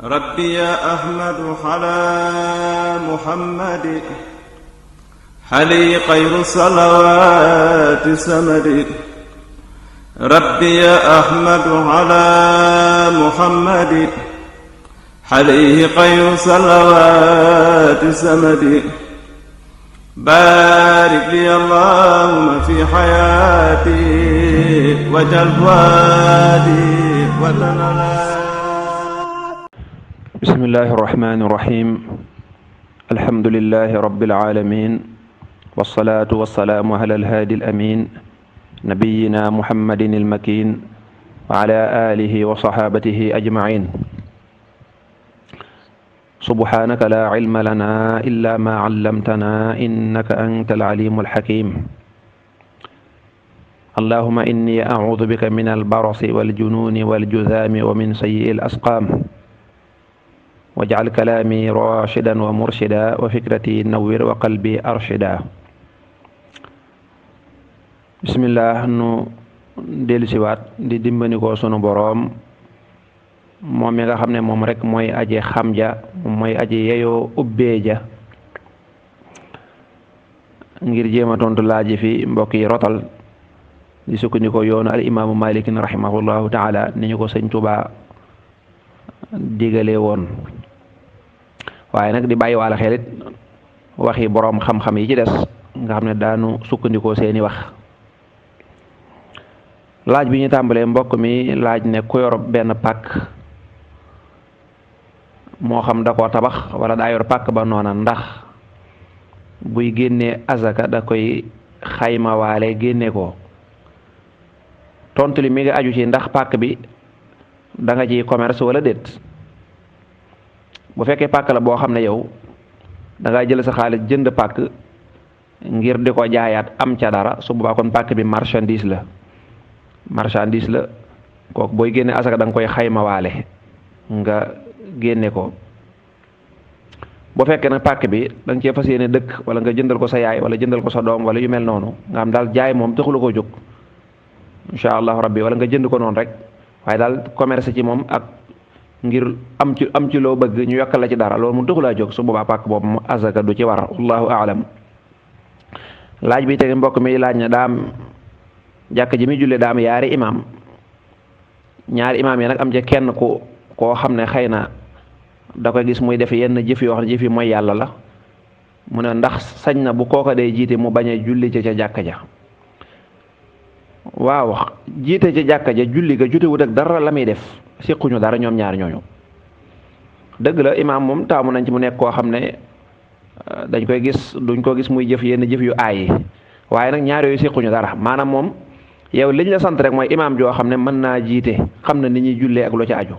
ربي يا أحمد على محمد حلي خير الصلوات سمد. ربي يا أحمد على محمد حليه خير الصلوات سمد. بارك لي اللهم في حياتي وجل فؤادي وتنالي. بسم الله الرحمن الرحيم. الحمد لله رب العالمين، والصلاة والسلام على الهادي الأمين نبينا محمد المكين وعلى آله وصحابته أجمعين. سبحانك لا علم لنا إلا ما علمتنا إنك أنت العليم الحكيم. اللهم إني أعوذ بك من البرص والجنون والجذام ومن سيء الأسقام. واجعل كلامي راشدا ومرشدا وفكرتي نوّر وقلبي أرشدا. bismillah, nu dellusiwaat di dimbali ko sunu boroom moom mi nga xam ne moom rek mooy aji xam ja, mooy aji yeyoo ubbee ja, ngir jéem a tontu laaji fi mbokk yi rotal di sukkandikoo yoonu al imaamu malikin rahimahullahu taala ni ñu ko sëñ Tuubaa digale woon. waaye nag di bàyyi waala xelit waxi boroom xam-xam yi ci des nga xam ne daanu sukkandikoo seeni wax. laaj bi ñu tàmbalee mbokk mi laaj ne ku yor benn pàkk moo xam da koo tabax wala daa yor pàkk ba noona, ndax buy génnee azaka da koy xaymawaale génne ko. tontu li mi ngi aju ci ndax pàkk bi da nga ciy commerce wala déet. bu fekkee pàkk la boo xam ne yow da nga jël sa xaalis jënd pàkk ngir di ko jaayaat am ca dara, su boobaa kon pàkk bi marchandise la kooku booy génne asaka da nga koy xaymawaale nga génne ko. bu fekkee nag pàkk bi da nga cee fas yéene dëkk wala nga jëndal ko sa yaay wala jëndal ko sa doom wala yu mel noonu, nga xam daal jaay moom taxula koo jóg incha allahu rabbi, wala nga jënd ko noonu rek waaye daal commerce ci moom ak ngir am ci loo bëgg ñu yokkal la ci dara, loolu mu taxulaa jóg, su boobaa pàkk boobu mu azaka du ci war. wallahu aalam. laaj bi tege mbokk mi laaj na daam jàkk ji mi julle daam ñaari imaam yi nag am ca kenn koo xam ne xëy na da koy gis muy def yenn jëf yoo xam ne jëf yi mooy yàlla la, mu ne ndax sañ na bu kooka dee jiite mu bañ a julli ca jàkka ja. waaw, jiite ca jàkka ja julli ga jutewut ak dara la muy def, séquñu dara ñoom ñaar ñooñu. dëgg la imaam moom taamu nañ ci mu nekk koo xam ne duñ ko gis muy jëf yenn jëf yu aay, waaye nag ñaar yooyu séquñu dara. maanaam moom yow liñ la sant rek mooy imaam joo xam ne mën naa jiite, xam na ni ñuy jullee ak lu ca aju,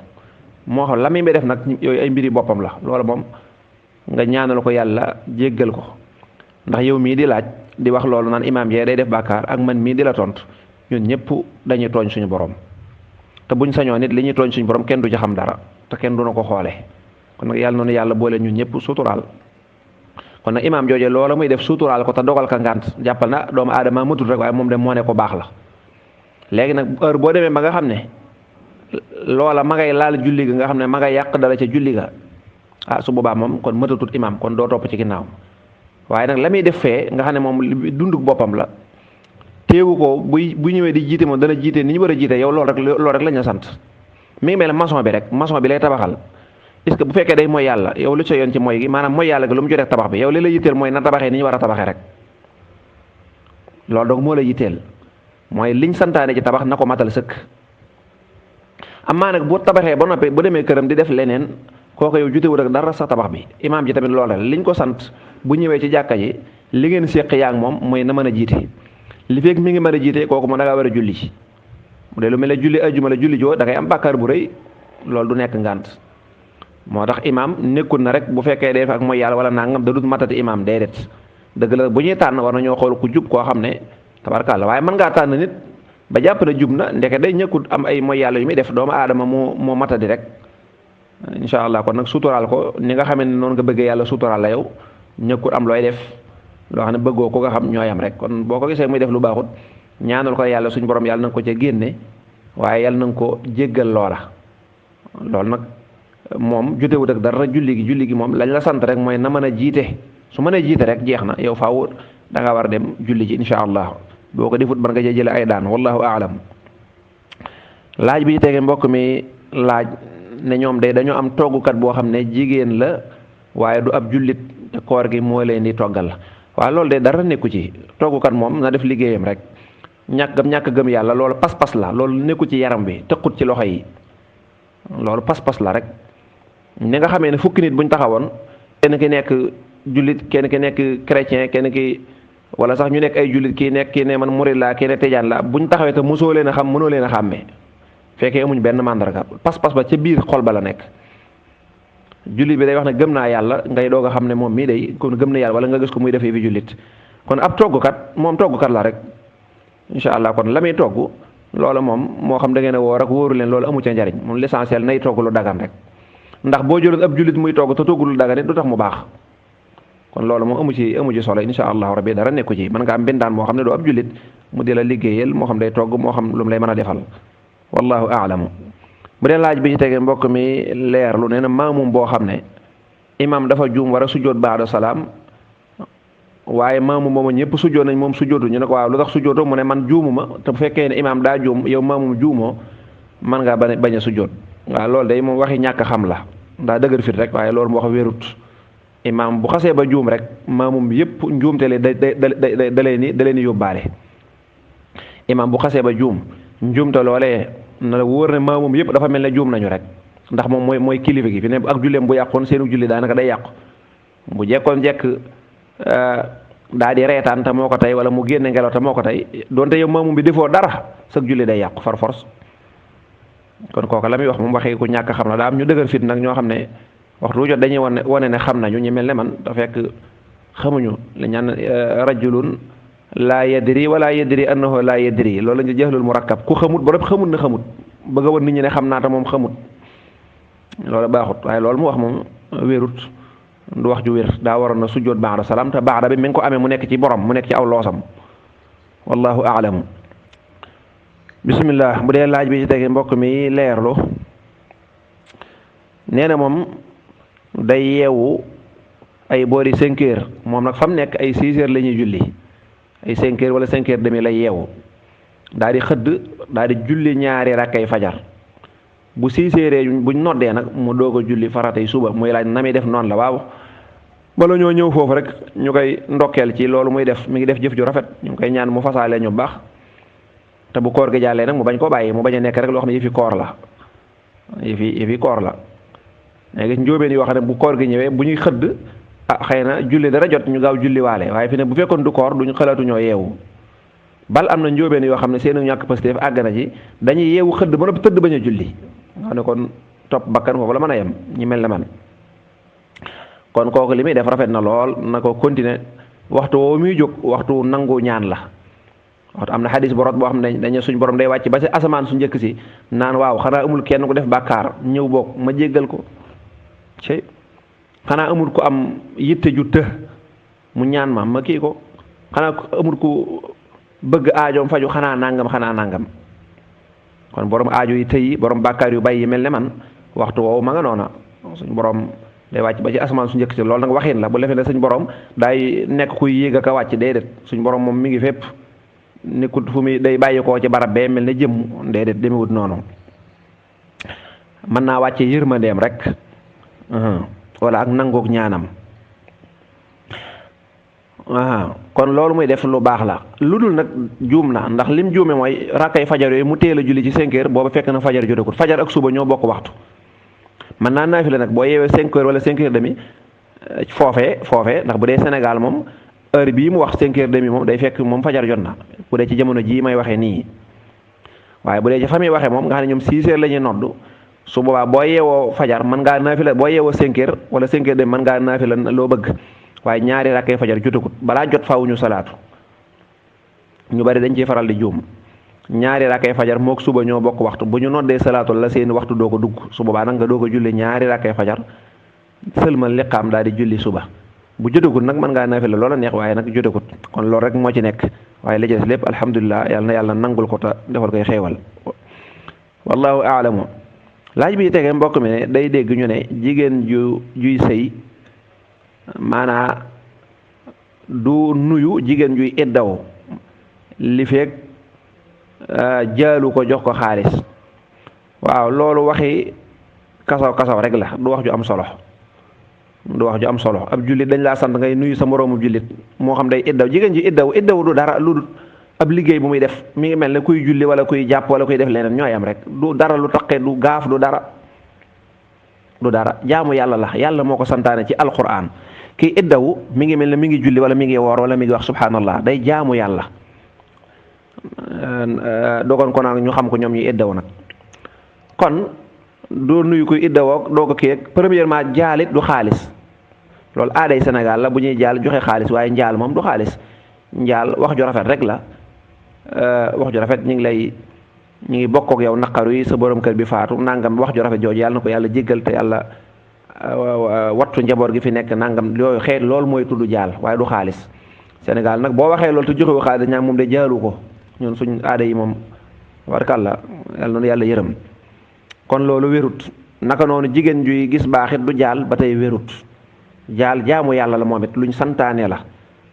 moo xam la muy def nag yooyu ay mbiri boppam la. loolu moom nga ñaanal ko yàlla jéggal ko, ndax yow mii di laaj di wax loolu naan imaam jee day def bàkkaar, ak man mii di la tontu, ñun ñëpp dañuy tooñ suñu borom. te buñ sañoo nit li ñuy tooñ suñu borom kenn du ci xam dara, te kenn du na ko xoole. kon nag yàlla noonu yàlla boole ñun ñëpp suturaal. kon nag imaam jooje loola muy def suturaal ko te dogal ka ngànt, jàppal na doomu aadama matul rek, waaye moom de moo ne ko baax la. léegi nag heure boo demee ba nga xam ne loola ma ngay laal julli ga, nga xam ne ma ngay yàq dara ca julli ga, su boobaa moom kon matatut imaam, kon doo topp ci ginnaaw. waaye nag la muy def fee nga xam ne moom dunduk boppam la, teewu ko bu ñëwee di jiite moom dana jiite ni ñu war a jiite. yow loolu rek lañ la sant. mi ngi mel ne maçon bi lay tabaxal, est-ce que bu fekkee day mooy yàlla, yow lu ca yoon ci mooy gi, maanaam mooy yàlla gi lu mu jotee tabax bi, yow li la yitteel mooy na tabaxee ni ñu war a tabaxee rek. loolu donc moo la yitteel, mooy liñ santaane ci tabax na ko matal sëkk. amaa nag bu tabaxee ba noppi bu demee këram di def leneen, kooku yow jutewut ak dara sa tabax bi. imaam ji tamit loolu rek liñ ko sant bu ñëwee ci jàkka ji li ngeen séq yaa ngi moom mooy na mën a jiite. li fekk mi ngi mën a jiite kooku moom da ngaa war a julli. bu dee lu mel ne julli ajjuma la julli joo da ngay am bàkkaar bu rëy, loolu du nekk ngànt. moo tax imaam nekkul na rek bu fekkee def ak mooy yàlla wala nangam da dut matati imaam déedéet. dëgg la bu ñuy tànn war nañoo xool ku jub koo xam ne tabarkàlla, waaye mën ngaa tànn nit ba jàpp na jub na, ndeke day ñëkkut am ay mooy yàlla yu muy def, doomu aadama moo matadi rek. incha allah kon nag suturaal ko ni nga xamee ne noonu nga bëggee yàlla suturaal la yow, ñëkkut am looy def loo xam ne bëggoo ko nga xam ñooyam rek. kon boo ko gisee muy def lu baaxut, ñaanal ko yàlla suñu borom yàlla na nga ko ca génne, waaye yàlla na nga ko jéggal loola. loolu nag moom jotewut ak dara julli gi moom lañ la sant rek mooy na mën a jiite su mënee jiite rek jeex na yow faaw da nga war a dem julli ji insha allah boo ko defut mën nga jële ay daan wallahu aalam. laaj bi ci tege mbokk mi laaj ne ñoom de dañoo am toggukat boo xam ne jigéen la waaye du ab jullit te koor gi moo leen di toggal waaw loolu de dara nekku ci toggukat moom na def liggéeyam rek ñàkk gëm yàlla loolu pas-pas la loolu nekku ci yaram bi tëqut ci loxo yi loolu pas-pas la rek ni nga xamee ne fukki nit buñ taxawoon kenn ki nekk jullit kenn ki nekk chrétien kenn ki wala sax ñu nekk ay jullit kii ne man murid laa kii ne tijaan la buñ taxawee te mosoo leen a xam mënoo leen a xàmmee fekkee amuñ benn màndarga pas-pas ba ca biir xol ba la nekk. jullit bi day wax ne gëm naa yàlla ngay doog a xam ne moom mii day kon gëm na yàlla wala nga gis ko muy defee fi jullit kon ab toggukat moom toggukat la rek incha allah kon la muy togg loola moom moo xam da ngeen a woor ak wóoru leen loolu amu ca njariñ moom l'essentiel nay togg lu dagan rek ndax boo jëloon ab jullit muy togg te toggul lu dagan it du tax mu baax kon loolu moom amu ci solo incha allah rabbi dara nekku ci mën nga am bindaan moo xam ne doo ab jullit mu di la liggéeyal moo xam day togg moo xam lu mu lay mën a defal wallahu aalamu. bu dee laaj bi ci tege mbokk mi leerlu nee na maamum boo xam ne imam dafa juum war a sujjóot baada salaam waaye maamum mooma ñëpp sujjóot nañ moom sujjóotu ñu ne ko waaw lu tax sujjóotu mu ne man juumuma te bu fekkee ne imam daa juum yow maamum juumoo man ngaa bañ a sujjóot waaw loolu day moom waxi ñàkk xam la daa dëgër fit rek waaye loolu mu wax wérut imam bu xasee ba juum rek maamum yëpp njuumte le da leen ni yóbbaale imam bu xasee ba juum njuumte loolee na la wóor ne maamum yëpp dafa mel ne juum nañu rek ndax moom mooy kilifa gi fi ne ak julleem bu yàqoon seenu julli daanaka day yàqu bu jekkoon jekk daa di reetaan te moo ko tey wala mu génne ngelaw te moo ko tey donte yow maamum bi defoo dara sag julli day yàqu far force kon kooku la muy wax moom waxee ku ñàkk xam na daa am ñu dëgër fit nag ñoo xam ne waxtu wu jot dañuy wane ne xam nañu ñu mel ne man da fekk xamuñu li ñaan rajulun laa yadri wala yadri annahu laa yadri loolu la ñu jahlul murakkab ku xamut ba xamut na xamut bëgg a wan nit ñi ne xam naa te moom xamut loolu baaxut waaye loolu mu wax moom wérut du wax ju wér daa waroon na sujjóot ba'da salaam te ba'da bi mi ngi ko amee mu nekk ci borom mu nekk ci aw loosam wallahu a'lamu. bismillah bu dee laaj bi ci tege mbokk mi leerlu nee na moom day yeewu ay boori 5 heures moom nag fa mu nekk ay 6 heures la ñuy julli ay 5 heures wala 5 heures demi lay yeewu daal di xëdd daal di julli ñaari rakkay fajar bu 6 heures buñ noddee nag mu doog a julli faratay suba muy laaj na muy def noonu la waaw bala ñoo ñëw foofu rek ñu koy ndokkeel ci loolu muy def mi ngi def jëf ju rafet ñu ngi koy ñaan mu fasaale ñu baax te bu koor gi jàllee nag mu bañ ko bàyyi mu bañ a nekk rek loo xam ne yëfi koor la yëfi koor la léegi njóobeen yoo xam ne bu koor gi ñëwee bu ñuy xëdd xëy na julli dara jot ñu gaaw julli waale waaye fi ne bu fekkoon du koor duñu xalaatu ñoo yeewu bal am na njóobeen yoo xam ne seenu ñàkk Pastef àgg na ci dañuy yeewu xëdd ba noppi tëdd bañ a julli nga xam ne kon topp bakkan foofu la mën a yem ñi mel ne man kon kooku li muy def rafet na lool na ko continuer waxtu woo muy jóg waxtu nangu ñaan la waxtu am na xadis bu rot boo xam ne dañu suñ borom day wàcc ba ci asamaan su njëkk si naan waaw xanaa amul kenn ku def bàkkaar ñëw boog ma jéggal ko ci xanaa amul ku am yitte ju të mu ñaan ma kii ko xanaa amul ku bëgg aajoom faju xanaa nangam kon borom aajo yi tëyi borom bàkkaar yu bay yi mel ne man waxtu woowu ma nga noona suñ borom day wàcc ba ci asamaan su njëkk si loolu nag waxin la bu defee ne suñ borom day nekk kuy yéeg ak a wàcc déedéet suñ borom moom mi ngi fépp nekkul fu muy day bàyyi koo ci barab bee mel ne jëmm déedéet demewut noonu mën naa wàcce yërmandeem rek wala ak nangook ñaanam kon loolu muy def lu baax la lu dul nag juum na ndax lim juume mooy rakkay fajar yooyu mu teel a julli ci 5 heures booba fekk na fajar jotakut fajar ak suba ñoo bokk waxtu mën naa naafila nag boo yeewee 5 heures wala 5 heures demi foofee ndax bu dee Sénégal moom heure bii mu wax 5 heures demi moom day fekk moom fajar jot na bu dee ci jamono jii may waxee nii waaye bu dee ci fa muy waxee moom nga xam ne ñoom 6 heures la ñuy noddu su boobaa boo yeewoo fajar mën ngaa naafila boo yeewoo 5 heures wala 5 heures demi mën ngaa naafila loo bëgg waaye ñaari rakkay fajar jotakut balaa jot faawuñu salaatu ñu bari dañ ciy faral di juum ñaari rakkay fajar mook suba ñoo bokk waxtu bu ñu noddee salaatu la seen waxtu doo ko dugg su boobaa nag nga doo ko julli ñaari rakkay fajar sëlmal liqaam daal di julli suba bu jotagut nag mën ngaa naafila loola neex waaye nag jotagut kon loolu rek moo ci nekk waaye li ci des lépp alhamdulilah yàlla na yàlla nangul ko te defal koy xeewal wallahu aalamu laaj bi tege mbokk mi ne day dégg ñu ne jigéen juy sëy maanaa du nuyu jigéen juy iddaw li feeg jaalu ko jox ko xaalis. waaw loolu waxi kasaw kasaw rek la, du wax ju am solo, du wax ju am solo. ab jullit dañ laa sant ngay nuyu sa moroomu jullit moo xam day iddaw. jigéen ji iddaw du dara lu ab liggéey bu muy def, mi ngi mel ne kuy julli wala kuy jàpp wala kuy def leneen ñooy am rek, du dara lu taqe, du gaaf, du dara, du dara. jaamu yàlla la, yàlla moo ko santaane ci alquran. kii iddawu mi ngi mel ne mi ngi julli wala mi ngi woor wala mi ngi wax subhanallah, day jaamu yàlla. dogon ko nag ñu xam ko ñoom ñuy iddaw nag. kon doo nuyu kuy iddawoo doo ko kii premièrement jaalit du xaalis, loolu aaday Sénégal la, bu ñuy jaal joxe xaalis, waaye njaal moom du xaalis. njaal wax ju rafet rek la, wax ju rafet ñu ngi bokk ak yow naqaru yi sa borom kër bi faatu nangam, wax ju rafet jooju yàlla na ko yàlla jéggal te yàlla wattu njaboot gi fi nekk nangam, yooyu xeet loolu mooy tudd jaal waaye du xaalis. Sénégal nag boo waxee loolu te joxewu xaalis ñaam moom de jaalu ko. ñun suñ aada yi moom warkàlla yàlla noonu yàlla yërëm. kon loolu wérut. naka noonu jigéen juy gis baaxit du jaal ba tey wérut. jaal jaamu yàlla la moom it luñ santaane la.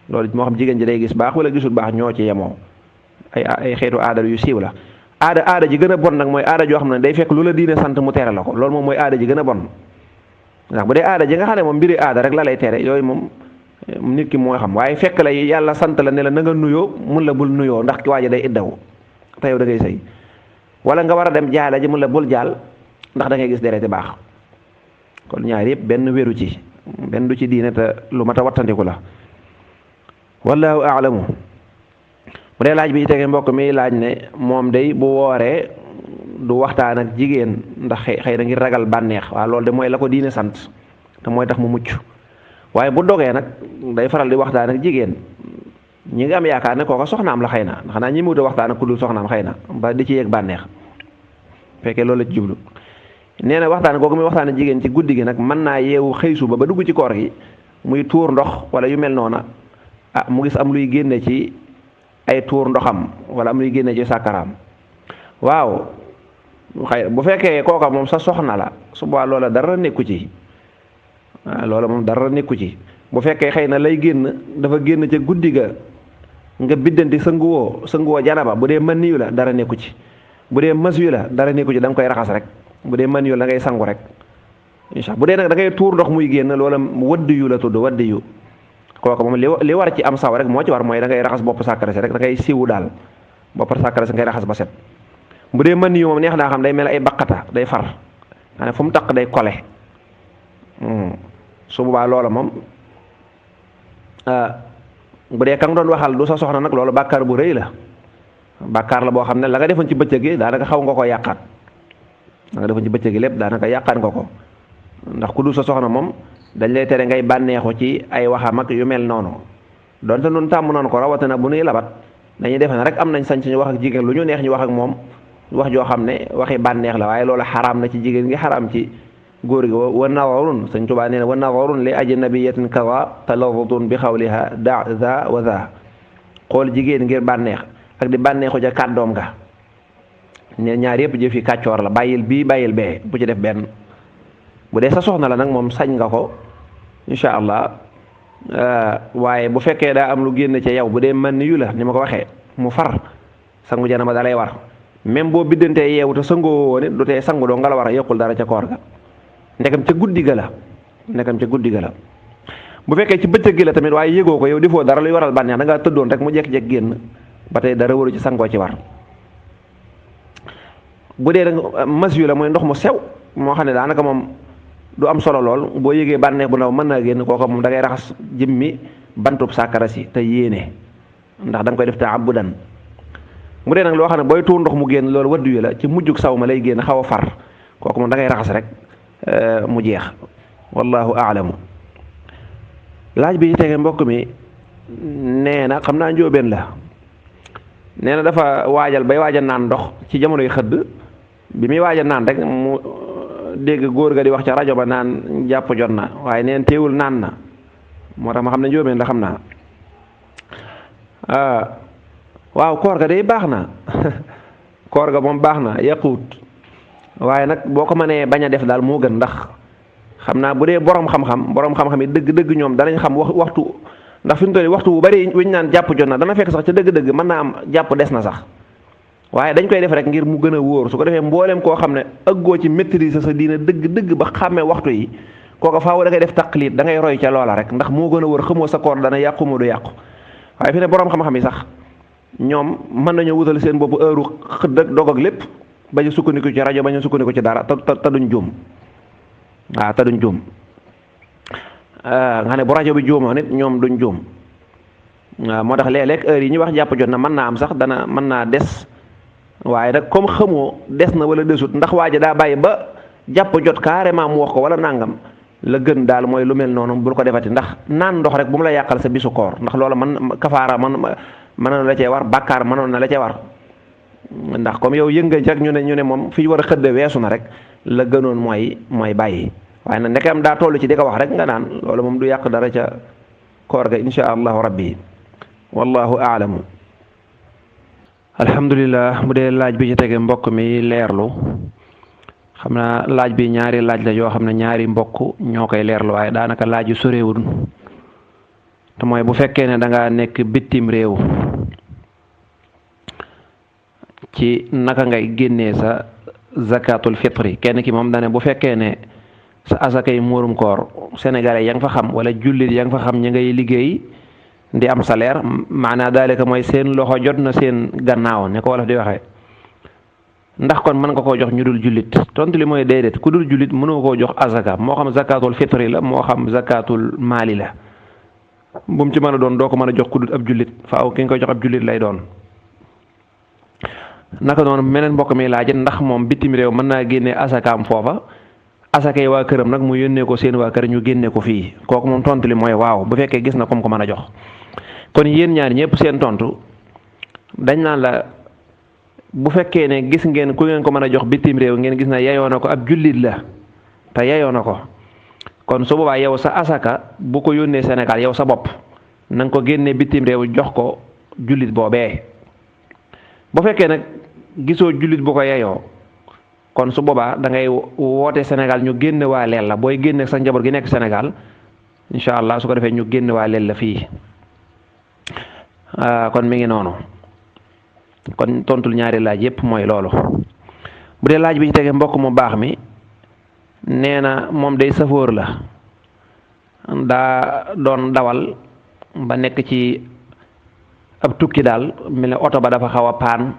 loolu moo xam jigéen ji day gis baax wala gisul baax ñoo ci yemoo, ay xeetu aada yu siiw la. aada ji gën a bon nag mooy aada joo xam ne day fekk lu la diine sant mu tere la ko, loolu moom mooy aada ji gën a bon. ndax bu dee aada ji nga xam ne moom mbiri aada rek la lay tere, yooyu moom nit ki mooy xam. waaye fekk la yàlla sant la ne la na nga nuyoo, mun la bul nuyoo ndax ki waa ji day iddaw te yow da ngay sëy, wala nga war a dem jaala ji mun la bul jaal ndax da ngay gis dereti baax. kon ñaar yëpp benn wéru ci, benn du ci diine te lu mat a wattandiku la. wallahu aalamu. bu dee laaj bi tege mbokk mi laaj ne moom day bu wooree du waxtaan ak jigéen ndax xëy na ngir ragal bànneex. waaw loolu de mooy la ko diine sant te mooy tax mu mucc. waaye bu dogee nag day faral di waxtaan ak jigéen, ñi nga am yaakaar ne kooka soxnaam la xëy na, ndax naa ñi mu waxtaan ak ku dul soxnaam xëy na ba di ci yegg bànneex, fekkee loolu la ci jublu. nee na waxtaan googu muy waxtaan ak jigéen ci guddi gi nag mën naa yeewu xëy suba ba dugg ci koor gi muy tuur ndox wala yu mel noona, mu gis am luy génne ci ay tuur ndoxam wala am luy génne ci sàkkaraam. waaw xëy bu fekkee kooka moom sa soxna la su boobaa loola dara nekku ci. loola moom dara nekku ci. bu fekkee xëy na lay génn dafa génn ca guddi ga nga biddanti sanguwoo janaba, bu dee mën yu la dara nekku ci. bu dee mas yu la dara nekku ci, da nga koy raxas rek. bu dee mën yu la ngay sangu rek incha bu dee nag da ngay tuur ndox muy génn, loola wadd yu la tudd, wadd yu. kooku moom li war ci am saw rek moo ci war mooy da ngay raxas bopp sàkkara si rek, da ngay siwu daal bopp sàkkara si ngay raxas ba set. bu dee mën yu moom neex naa xam day mel ay baqata, day far maanaam fu mu taq day kole. su boobaa loola moom bu dee ka nga doon waxal du sa soxna nag loolu bàkkaar bu rëy la. bàkkaar la boo xam ne la nga defoon ci bëccëg gi daanaka xaw nga ko yàqaat, la nga defoon ci bëccëg gi lépp daanaka yàqaat nga ko. ndax ku dul sa soxna moom dañ lay tere ngay bànneexu ci ay waxam ak yu mel noonu. donte nun tàmm noonu ko rawatina bu nuy labat dañuy defe ne rek am nañ sañ ñu wax ak jigéen lu ñu neex ñu wax ak moom, wax joo xam ne waxi bànneex la, waaye loolu xaraam na ci jigéen gi, xaraam ci góor gi. wa nawarun Sëñ Tuubaa nee na wa nawarun li ajnabiyatin kaza talazutun bi xawliha da za wa za. xool jigéen ngir bànneex ak di bànneexu ca kàddoom nga ne ñaar yëpp jëfi kàccoor la, bàyyil bii bàyyil bee, bu ci def benn. bu dee sa soxna la nag moom sañ nga ko incha allah. waaye bu fekkee daa am lu génn ca yow, bu dee mën yu la ni ma ko waxee mu far, sangu janaba da lay war. même boo biddantee yeewu te sangoo woon it du tee sangu doo nga la war a yokkul dara ca koor ga, ndekam ca guddi ga la, ndekam ca guddi ga la. bu fekkee ci bëccëg gi la tamit waaye yëgoo ko yow defoo dara luy waral bànneex, da ngaa tëddoon rek mu jekk-jekk génn, ba tey dara waru ci sangoo ci war. bu dee nag mas yu la mooy ndox mu sew moo xam ne daanaka moom du am solo lool, boo yëgee bànneex bu ndaw mën naa génn, kooka moom da ngay raxas jëmmi bantub sàkkara si te yéene, ndax da nga koy def ta'abbudan. bu dee nag loo xam ne booy tuur ndox mu génn loolu waddu yu la ci mujjug saw ma lay génn xaw a far, kooku moom da ngay raxas rek mu jeex. wallahu aalamu. laaj bi tege mbokk mi nee na xam naa njóobeen la, nee na dafa waajal bay waaja naan ndox ci jamonoy xëdd, bi muy waaja naan rek mu dégg góor ga di wax ca rajo ba naan jàpp jot na, waaye neen teewul naan na, moo tax ma xam ne njóobeen la xam naa. waaw koor ga day baax na koor ga moom baax na yàquwut. waaye nag boo ko mënee bañ a def daal moo gën, ndax xam naa bu dee borom xam-xam yi dëgg-dëgg ñoom danañ xam waxtu, ndax fi mu toll waxtu bu bari wi ñu naan jàpp jot na dana fekk sax ca dëgg-dëgg mën naa am jàpp des na sax, waaye dañ koy def rek ngir mu gën a wóor. su ko defee mbooleem koo xam ne ëggoo ci maîtriser sa diina dëgg-dëgg ba xàmmee waxtu yi, kooka faaw da ngay def taqlid, da ngay roy ca loola rek, ndax moo gën a wóor. xamoo sa koor dana yàqu moo du yàqu. waaye fi ne borom xam-xam yi sax ñoom mën nañoo wutal seen bopp heure xëdd ak dog ak lépp, bañ a sukkandiku ci rajo, bañ a sukkandiku ci dara te duñ juum. waaw te duñ juum. nga ne bu rajo bi juumoo nit ñoom duñ juum. waaw moo tax léeg-léeg heure yi ñuy wax jàpp jot na mën naa am sax mën naa des, waaye nag comme xamoo des na wala desut, ndax waa ji daa bàyyi ba jàpp jot carrément mu wax ko wala nangam, la gën daal mooy lu mel noonu bul ko defati, ndax naan ndox rek bu mu la yàqal sa bisu koor, ndax loola kafaara mënoon la cee war, bàkkaar mënoon na la cee war. ndax comme yow yëngañ rek ñu ne moom fi war a xëdde weesu na rek, la gënoon mooy bàyyi. waaye nag ndeke am daa toll ci di ko wax rek nga naan loolu moom du yàq dara ca koor ga insha allahu rabbi, wallahu aalamu. alhamdulilah. bu dee laaj bi ci tege mbokk mi leerlu, xam naa laaj bi ñaari laaj la yoo xam ne ñaari mbokk ñoo koy leerlu, waaye daanaka laaj yu sorewul. te mooy bu fekkee ne da nga nekk bitim réew, ci naka ngay génnee sa zakatul fitri. kenn ki moom dane bu fekkee ne sa asakay muurum koor sénégalais ya nga fa xam wala jullit ya nga fa xam ñi ngay liggéey di am salaire, maanaa daalika mooy seen loxo jot na seen gannaaw ne ko wolof di waxee, ndax kon mën nga koo jox ñu dul jullit? tontu li mooy déedéet, ku dul jullit mënoo koo jox asaka, moo xam zakatul fitri la moo xam zakatul maali la, bu mu ci mën a doon doo ko mën a jox ku dul ab jullit, faaw ki nga koy jox ab jullit lay doon. naka noonu meneen mbokk mi laajit ndax moom bitim réew mën naa génnee asakaam foofa, asakay waa këram nag mu yónnee ko seen waa kër ñu génne ko fii. kooku moom tontu li mooy waaw, bu fekkee gis na kom ko mën a jox. kon yéen ñaar ñëpp seen tontu dañ naan la, bu fekkee ne gis ngeen ku ngeen ko mën a jox bitim réew, ngeen gis na yeyoo na ko, ab jullit la te yeyoo na ko, kon su boobaa yow sa asaka bu ko yónnee Sénégal, yow sa bopp na nga ko génnee bitim réew jox ko jullit boobee. bu fekkee nag gisoo jullit bu ko yeyoo, kon su boobaa da ngay woote Sénégal ñu génne waa leel la, booy génne sa njaboot gi nekk Sénégal incha allah, su ko defee ñu génne waa leel la fii. kon mi ngi noonu. kon tontul ñaari laaj yépp mooy loolu. bu dee laaj bi ci tege mbokk mu baax mi nee na moom day safóor la, daa doon dawal ba nekk ci ab tukki daal, mel ne oto ba dafa xaw a paan,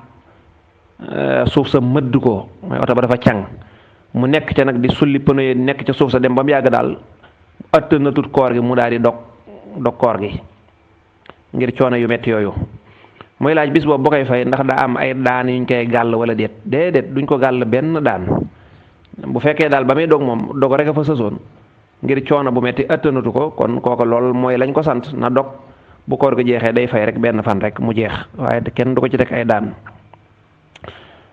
suuf sa mëdd ko, mooy oto ba dafa càng, mu nekk ca nag di sulli pneu yi, nekk ca suuf sa dem ba mu yàgg daal ëtt na tut koor gi, mu daal di dog koor gi ngir coono yu metti yooyu. muy laaj bis boobu boo koy fay ndax daa am ay daan yuñ koy gàll wala déedéet duñ ko gàll benn daan. bu fekkee daal ba muy dog moom dog rek a fa sësoon ngir coono bu metti ëttanatu ko, kon kooku lool mooy lañ ko sant na dog, bu koor gi jeexee day fay rek benn fan rek mu jeex, waaye kenn du ko ci teg ay daan.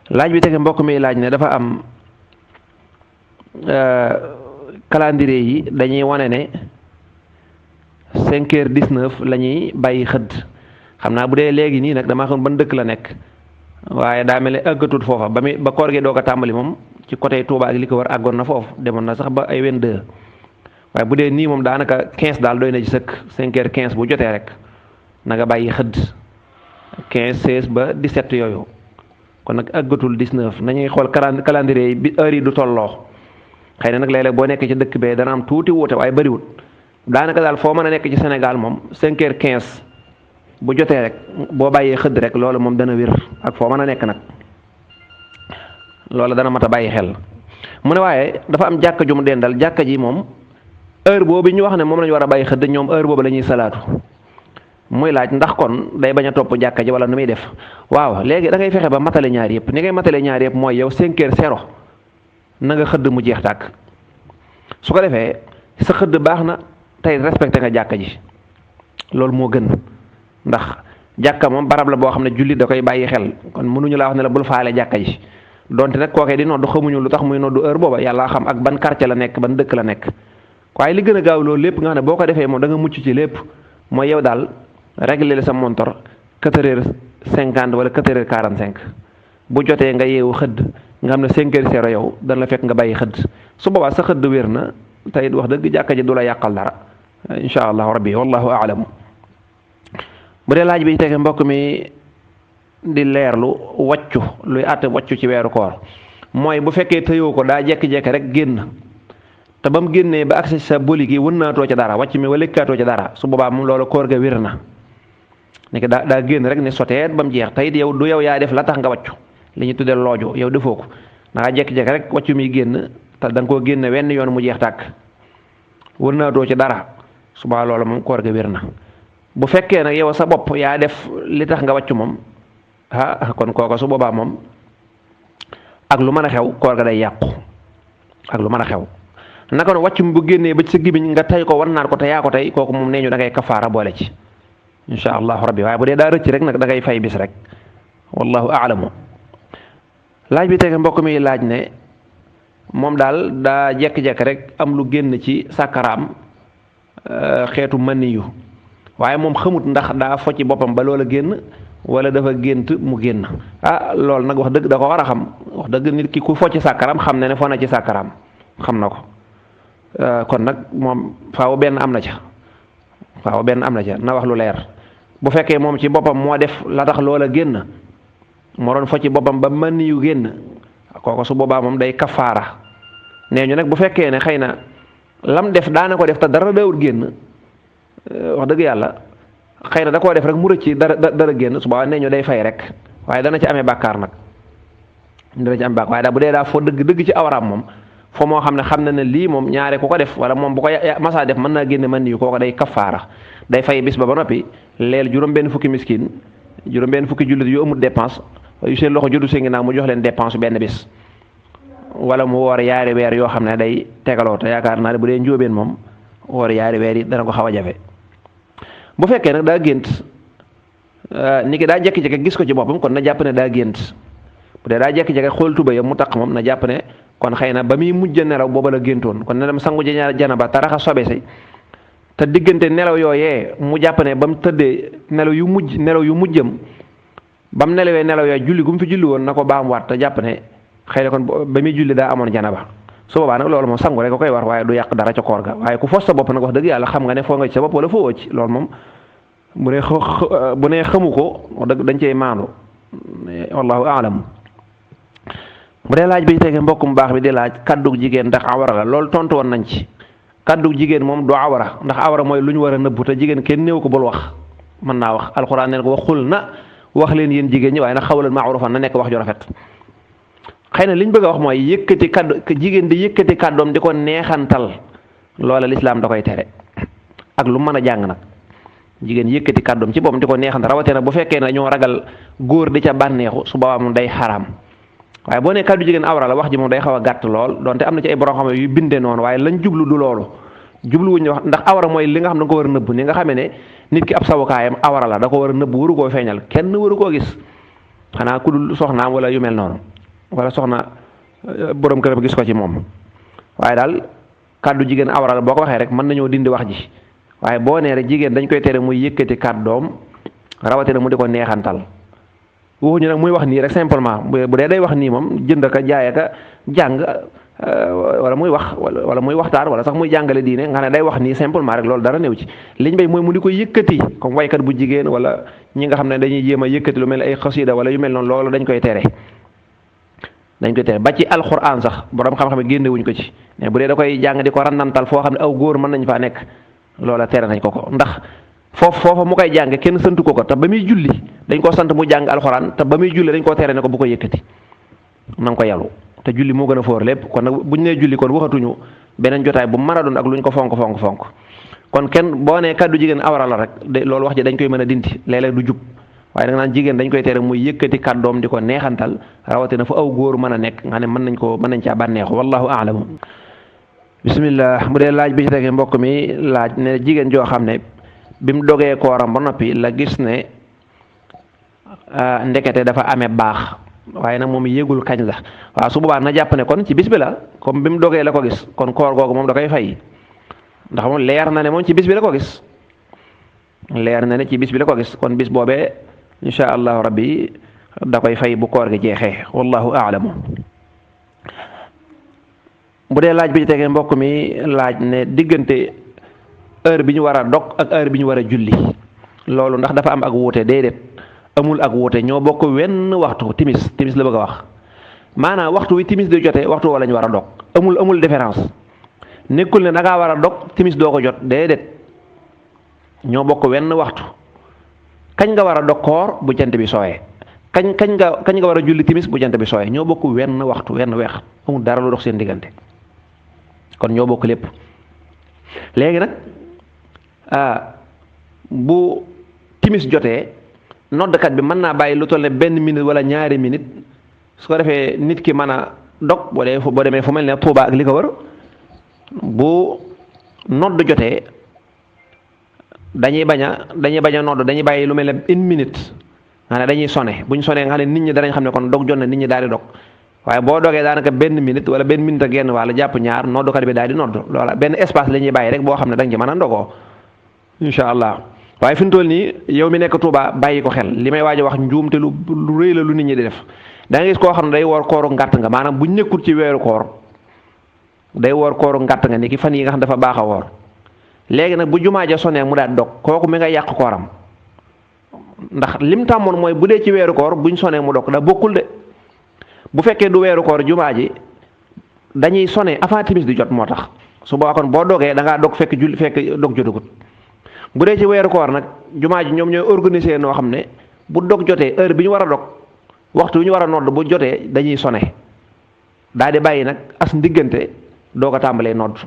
laaj bi tege mbokk mi laaj ne dafa am calendrier yi dañuy wane ne 5h19 la ñuy bàyyi xëdd. xam naa bu dee léegi nii nag damaa xam ban dëkk la nekk, waaye daa mel ne àggatut foofa ba koor gi doog a tàmbali moom ci côté Touba ak li ko war àggoon na foofu, demoon na sax ba ay 22. waaye bu dee nii moom daanaka 15 daal doy na ci sëkk. 5h15 bu jotee rek na nga bàyyi xëdd, 15 16 ba 17 yooyu. kon nag àggatul 19 nañuy xool calendrier yi bi heure yi du tolloo. xëy na nag léeg-léeg boo nekkee ci dëkk bee dana am tuuti wuute waaye bëriwut. daanaka daal foo mën a nekk ci Sénégal moom 5h15 bu jotee rek boo bàyyee xëdd rek loolu moom dana wér ak foo mën a nekk nag, loolu dana mat a bàyyi xel. mu ne waaye dafa am jàkka ju mu dendal, jàkka ji moom heure boobu ñu wax ne moom lañu war a bàyyi xëdd, ñoom heure boobu la ñuy salaatu. muy laaj ndax kon day bañ a topp jàkka ji wala nu muy def. waaw léegi da ngay fexe ba matale ñaar yëpp. ni ngay matale ñaar yëpp mooy yow 5h0 na nga xëdd mu jeex tàkk. su ko defee sa xëdd baax na tey respecté nga jàkka ji, loolu moo gën. ndax jàkka moom barab la boo xam ne jullit da koy bàyyi xel, kon mënuñu laa wax ne la bul faale jàkka ji. donte nag kookee di noddu xamuñu lu tax muy noddu heure booba, yàlla xam ak ban quartier la nekk, ban dëkk la nekk. waaye li gën a gaaw loolu lépp nga xam ne boo ko defee moom da nga mucc ci lépp, mooy yow daal régler sa montor 4h50 wala 4h45 bu jotee nga yeewu xëdd nga xam ne 5h yow dana la fekk nga bàyyi xëdd su boobaa sa xëdd wér na tey wax dëgg jàkka ji du la yàqal dara insha allahu rabbi wallahu a'lam. bu dee laaj bi tege mbokk mi di leerlu wàccu luy àtte wàccu ci weeru koor mooy bu fekkee tëyoo ko daa jekki-jekki rek génn te ba mu génnee ba agsi sa boli gi wën naatoo ca dara wàcc mi wala lekkaatoo ca dara su boobaa moom loolu koor ga wér na nekk daa génn rek ne soteet ba mu jeex te it yow du yow yaa def la tax nga wàccu li ñu tuddee looju yow defoo ko dangaa jekki-jekki rek wàccu mi génn te da nga koo génne wenn yoon mu jeex tàkk wër naatoo ci dara su boobaa loolu moom koor ga wér na bu fekkee nag yow sa bopp yaa def li tax nga wàccu moom kon kooka su boobaa moom ak lu mën a xew koor ga day yàqu ak lu mën a xew naka noonu wàccu bu génnee ba ci sa gémmiñ nga tey ko wan naan ko te yaa ko tey kooku moom nee ñu da ngay kafaara boole ci insha allahu rabbi waaye bu dee daa rëcc rek nag da ngay fay bis rek wallahu a'lamu. laaj bi tege mbokk mi laaj ne moom daal daa jekki-jekki rek am lu génn ci sàkkaraam xeetu maniyu waaye moom xamut ndax daa fo ci boppam ba loola génn wala dafa gént mu génn loolu nag wax dëgg da ko war a xam wax dëgg nit ki ku fo ci sàkkaraam xam ne fo na ci sàkkaraam xam na ko kon nag moom faaw benn am na ca na wax lu leer bu fekkee moom ci boppam moo def la tax loola génn moo doon fo ci boppam ba mën yu génn kooku su boobaa moom day kafaara nee ñu nag bu fekkee ne xëy na lam def daana ko def te dara daawut génn wax dëgg yàlla xëy na da koo def rek mu rëcc dara génn su boobaa nee ñu day fay rek waaye dana ci amee bàkkaar nag dana ci amee bàkkaar waaye daa bu dee daa foo dëgg ci awraam moom foo moo xam ne ne lii moom ñaare ku ko def wala moom bu ko masaa def mën naa génne mën yu kooku day kafaara day fay bis ba noppi leel juróom-benn fukki miskin juróom-benn fukki jullit yu amul dépense yu seen loxo juddu seen ginnaaw mu jox leen dépense benn bis wala mu woor yaari weer yoo xam ne day tegaloo te yaakaar naa ne bu dee njóobeen moom woor yaari weer yi dana ko xaw a jafe bu fekkee nag daa gént ni ki daa jekki-jekki gis ko ci boppam kon na jàpp ne daa gént bu dee daa jekki-jekki xool tubayam mu taq moom na jàpp ne kon xëy na ba muy mujj nelaw booba la géntoon kon ne dem sangu ji janaba te raxas sobe si te diggante nelaw yooyee mu jàpp ne ba mu tëddee nelaw yu mujjam ba mu nelawee nelaw yooyu julli gu mu fi julli woon na ko baamuwaat te jàpp ne xëy na kon ba muy julli daa amoon janaba su boobaa nag loolu moom sangu rek ko koy war waaye du yàq dara ca koor ga waaye ku fos sa bopp nag wax dëgg yàlla xam nga ne foo nga ci sa bopp wala foo ci loolu moom bu nee xamu ko wax dëgg dañ cey maandu wallahu a'lam. bu dee laaj bi tege mbokk mu baax bi di laaj kaddu jigéen ndax awara la loolu tontu woon nañ ci kaddu jigéen moom du awara ndax awara mooy lu ñu war a nëbbu te jigéen kenn néew ko bul wax mën naa wax alxuraan neen ko waxul na wax leen yéen jigéen ñi waaye nag xawlan ma'rufan na nekk wax ju rafet xëy na li ñu bëgg a wax mooy yëkkati kaddu jigéen di yëkkati kaddoom di ko neexantal loola lislaam da koy tere ak lu mën a jàng nag jigéen yëkkati kaddoom ci boppam di ko neexantal rawatee nag bu fekkee ne dañoo ragal góor di ca bànneexu su boobaa moom day xaraam waaye boo nee kaddu jigéen awra la wax ji moom day xaw a gàtt lool donte am na ci ay borom xam yu bindee noonu waaye lañ jublu du loolu jubluwuñu wax ndax awra mooy li nga xam da nga ko war a nëbb ni nga xamee ne nit ki ab sawukaayam awra la da ko war a nëbb waru koo feeñal kenn waru koo gis xanaa ku dul soxnaam wala yu mel noonu wala soxna borom këram gis ko ci moom waaye daal kaddu jigéen awra la boo ko waxee rek mën nañoo dindi wax ji waaye boo nee rek jigéen dañ koy tere muy yëkkati kàddoom rawatina mu di ko neexantal waxuñu nag muy wax nii rek simplement bu dee day wax nii moom jënd ka jaay ka jàng wala muy wax wala muy waxtaan wala sax muy jàngale diine nga ne day wax nii simplement rek loolu dara néew ci liñ bay mooy mu di ko yëkkati comme waykat bu jigéen wala ñi nga xam ne dañuy jéem a yëkkati lu mel ne ay xasida wala yu mel noonu loolu dañ koy tere ba ci alxuraan sax borom xam-xam génne wuñ ko ci mais bu dee da koy jàng di ko randantal foo xam ne aw góor mën nañ faa nekk loola tere nañ ko ndax foofa mu koy jàng kenn santu ko te ba muy julli dañ koo sant mu jàng alxuraan te ba muy julli dañ koo tere ne ko bu ko yëkkati na nga ko yalu te julli moo gën a foor lépp kon nag buñ nee julli kon waxatuñu beneen jotaay bu mën a doon ak luñ ko fonk kon kenn boo nee kaddu jigéen awra la rek loolu wax ji dañ koy mën a dindi léeg-léeg du jub waaye da nga naan jigéen dañ koy tere muy yëkkati kàddoom di ko neexantal rawatina fu aw góor mën a nekk nga ne mën nañ caa bànneexu wallahu a'lam. bismillah bu dee laaj bi ci tege mbokk mi laaj ne jigéen joo xam ne bi mu dogee kooram ba noppi la gis ne ndekete dafa amee baax waaye nag moom yëgul kañ la waaw su boobaa na jàpp ne kon ci bis bi la comme bi mu dogee la ko gis kon koor googu moom da koy fay ndax moom leer na ne moom ci bis bi la ko gis kon bis boobee insha allahu rabbi da koy fay bu koor gi jeexee wallahu a'lamu. bu dee laaj bi ci tegee mbokk mi laaj ne diggante heure bi ñu war a dog ak heure bi ñu war a julli loolu ndax dafa am ak wuute déedéet amul ak wuute ñoo bokk wenn waxtu timis la bëgg a wax maanaam waxtu wi timis di jotee waxtu woo la ñu war a dog amul différence nekkul ne da ngaa war a dog timis doo ko jot déedéet ñoo bokk wenn waxtu kañ nga war a dog koor bu jant bi sooyee kañ nga war a julli timis bu jant bi sooyee ñoo bokk wenn waxtu wenn weex amul dara lu dox seen diggante kon ñoo bokk lépp léegi nag bu timis jotee noddkat bi mën naa bàyyi lu toll ne benn minute wala ñaari minute su ko defee nit ki mën a dog boo demee fu mel ne Tuuba ak li ko wër bu nodd jotee dañuy bañ a nodd dañuy bàyyi lu mel ne une minute nga ne dañuy sone buñ sonee nga xam ne nit ñi danañ xam ne kon dog jot na nit ñi daal di dog waaye boo dogee daanaka benn minute wala benn minute ak genn wàll jàpp ñaar noddukat bi daal di nodd loola benn espace la ñuy bàyyi rek boo xam ne da nga ci mën a ndogoo incha allah waaye fi mu toll nii yow mi nekk Touba bàyyi ko xel li may waaj a wax njuumte lu rëy la lu nit ñi di def da nga gis koo xam ne day woor kooru ngàtt nga maanaam bu nekkul ci weeru koor day woor kooru ngàtt nga ni ki fan yi nga xam dafa baax a woor léegi nag bu jumaa ja sonee mu daal dog kooku mi nga yàq kooram ndax lim tàmmoon mooy bu dee ci weeru koor buñ sonee mu dog da bokkul de bu fekkee du weeru koor jumaa ji dañuy sone avant timis di jot moo tax su boobaa kon boo dogee da ngaa dog fekk dog jotagut bu dee ci weeru koor nag jumaa ji ñoom ñooy organiser noo xam ne bu dog jotee heure bi ñu war a dog waxtu bi ñu war a nodd bu jotee dañuy sone daal di bàyyi nag as ndiggante doo ko tàmbalee nodd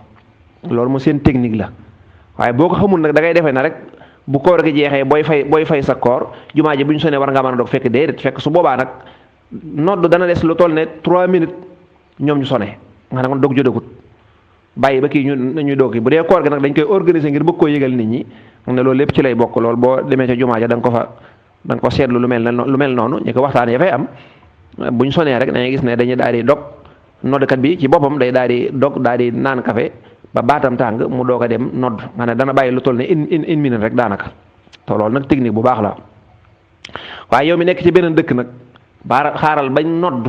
loolu mu seen technique la waaye boo ko xamul nag da ngay defee na rek bu koor gi jeexee booy fay sa koor jumaa ji bu ñu sonee war ngaa mën a dog fekk déedéet fekk su boobaa nag nodd dana des lu toll ne 3 minutes ñoom ñu sone nga ne kon dog jotagut bàyyi ba kii ñuy doog bu dee koor gi nag dañ koy organiser ngir bëgg koo yëgal nit ñi ne loolu lépp ci lay bokk loolu boo demee ca jumaa ja da nga ko seetlu lu mel noonu ñu ko waxtaan ya fay am buñ sonee rek dañuy gis ne dañuy daal di dog noddkat bi ci boppam day daal di dog daal di naan café ba baatam tàng mu doog a dem nodd nga ne dana bàyyi lu toll ne une minute rek daanaka te loolu nag technique bu baax la waaye yow mi nekk ci beneen dëkk nag xaaral bañ nodd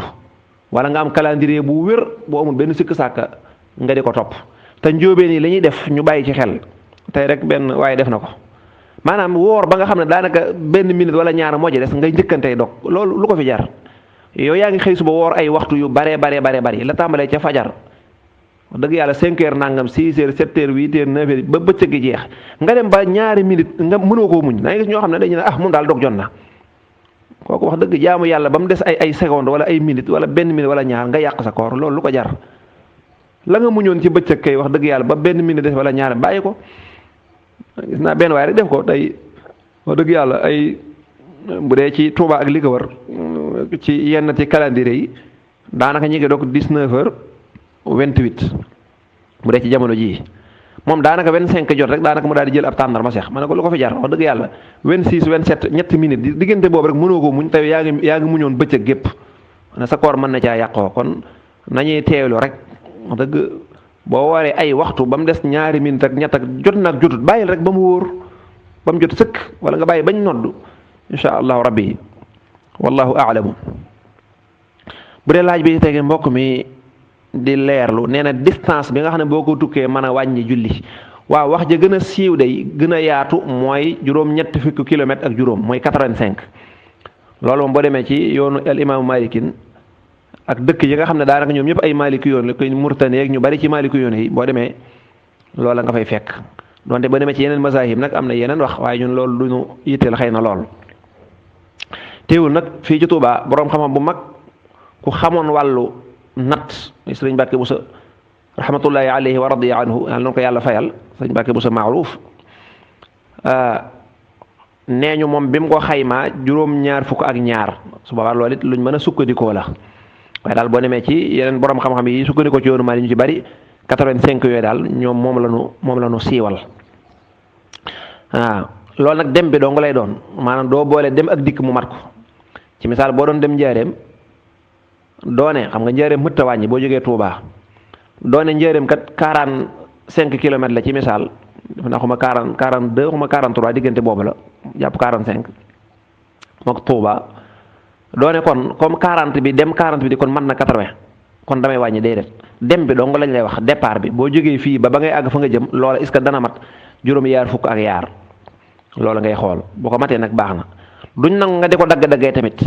wala nga am calendrier bu wér boo amul benn sikk sàkka nga di ko topp te njóobeen yi la ñuy def ñu bàyyi ci xel tey rek benn waaye def na ko maanaam woor ba nga xam ne daanaka benn minute wala ñaar moo ci des ngay njëkkantey dog loolu lu ko fi jar yow yaa ngi xëy suba woor ay waxtu yu bari la tàmbalee ca fajar dëgg yàlla 5 heures nangam 6 heures 7 heures 8 heures 9 heures ba bëccëg gi jeex nga dem ba ñaari minute nga mënoo koo muñ da ngay gis ñoo xam ne dañu ne moom daal dog jot na kooku wax dëgg jaamu yàlla ba mu des ay seconde wala ay minute wala benn minute wala ñaar nga yàq sa koor loolu lu ko jar la nga muñoon ci bëccëg kay wax dëgg yàlla ba benn minute des wala ñaar bàyyi ko gis naa benn waaye rek def ko tey wax dëgg yàlla ay bu dee ci Touba ak li ko wër ci yenn ci calendrier yi daanaka ñi ngi doog 19h28 bu dee ci jamono jii moom daanaka 25 jot rek daanaka mu daal di jël ab tàndar ma seex ma ne ko lu ko fi jar wax dëgg yàlla 26 27 ñetti minutes diggante boobu rek mënoo ko muñ tey yaa ngi muñoon bëccëg gépp ne sa koor mën na caa yàqoo kon nañuy teewlu rek wax dëgg boo waree ay waxtu ba mu des ñaari minutes ak ñett ak jot na ak jotut bàyyil rek ba mu wóor ba mu jot sëkk wala nga bàyyi bañ nodd insha allahu rabbi wallahu aalamu bu dee laaj bi tege mbokk mi di leerlu nee na distance bi nga xam ne boo ko tukkee mën a wàññi julli waaw wax ja gën a siiw day gën a yaatu mooy juróom-ñetti fukki kilomètres ak juróom mooy 85 loolu moom boo demee ci yoonu al imaamu malikin ak dëkk yi nga xam ne daanaka ñoom ñëpp ay maliki yoon la koy murtani ak ñu bari ci maliki yoon yi boo demee loola nga fay fekk donte boo demee ci yeneen mazahib nag am na yeneen wax waaye ñun loolu du ñu yitteel xëy na lool teewul nag fii ci Touba boroom xam-xam bu mag ku xamoon wàllu natt sëriñ Mbàkke Buso rahmatullahi alayhi wa radiya anhu yàlla na ko yàlla fayal sëriñ Mbàkke Buso maaruuf nee ñu moom bi mu ko xaymaa juróom-ñaar fukk ak ñaar su boobaa loolu it luñ mën a sukkandikoo la waaye daal boo demee ci yeneen borom xam-xam yi sukkandikoo ci yoonu Maalik ñu ci bari 85 yooyu daal ñoom moom la ñu siiwal loolu nag dem bi dong lay doon maanaam doo boole dem ak dikk mu mat ko ci misaal boo doon dem njaareem doone xam nga njaareem mëtt a wàññi boo jógee Touba doone njaareem kat 45 kilomètres la ci misaal def naa xuma 42 xuma 43 diggante boobu la jàpp 45 mook Touba doone kon comme 40 bi dem 40 bi di kon mën na 80 kon damay wàññi déedéet dem bi dong lañ lay wax départ bi boo jógee fii ba ngay àgg fa nga jëm loola est-ce que dana mat juróomi yaar fukk ak yaar loola ngay xool bu ko matee nag baax na duñ nangu nga di ko dagg-daggee tamit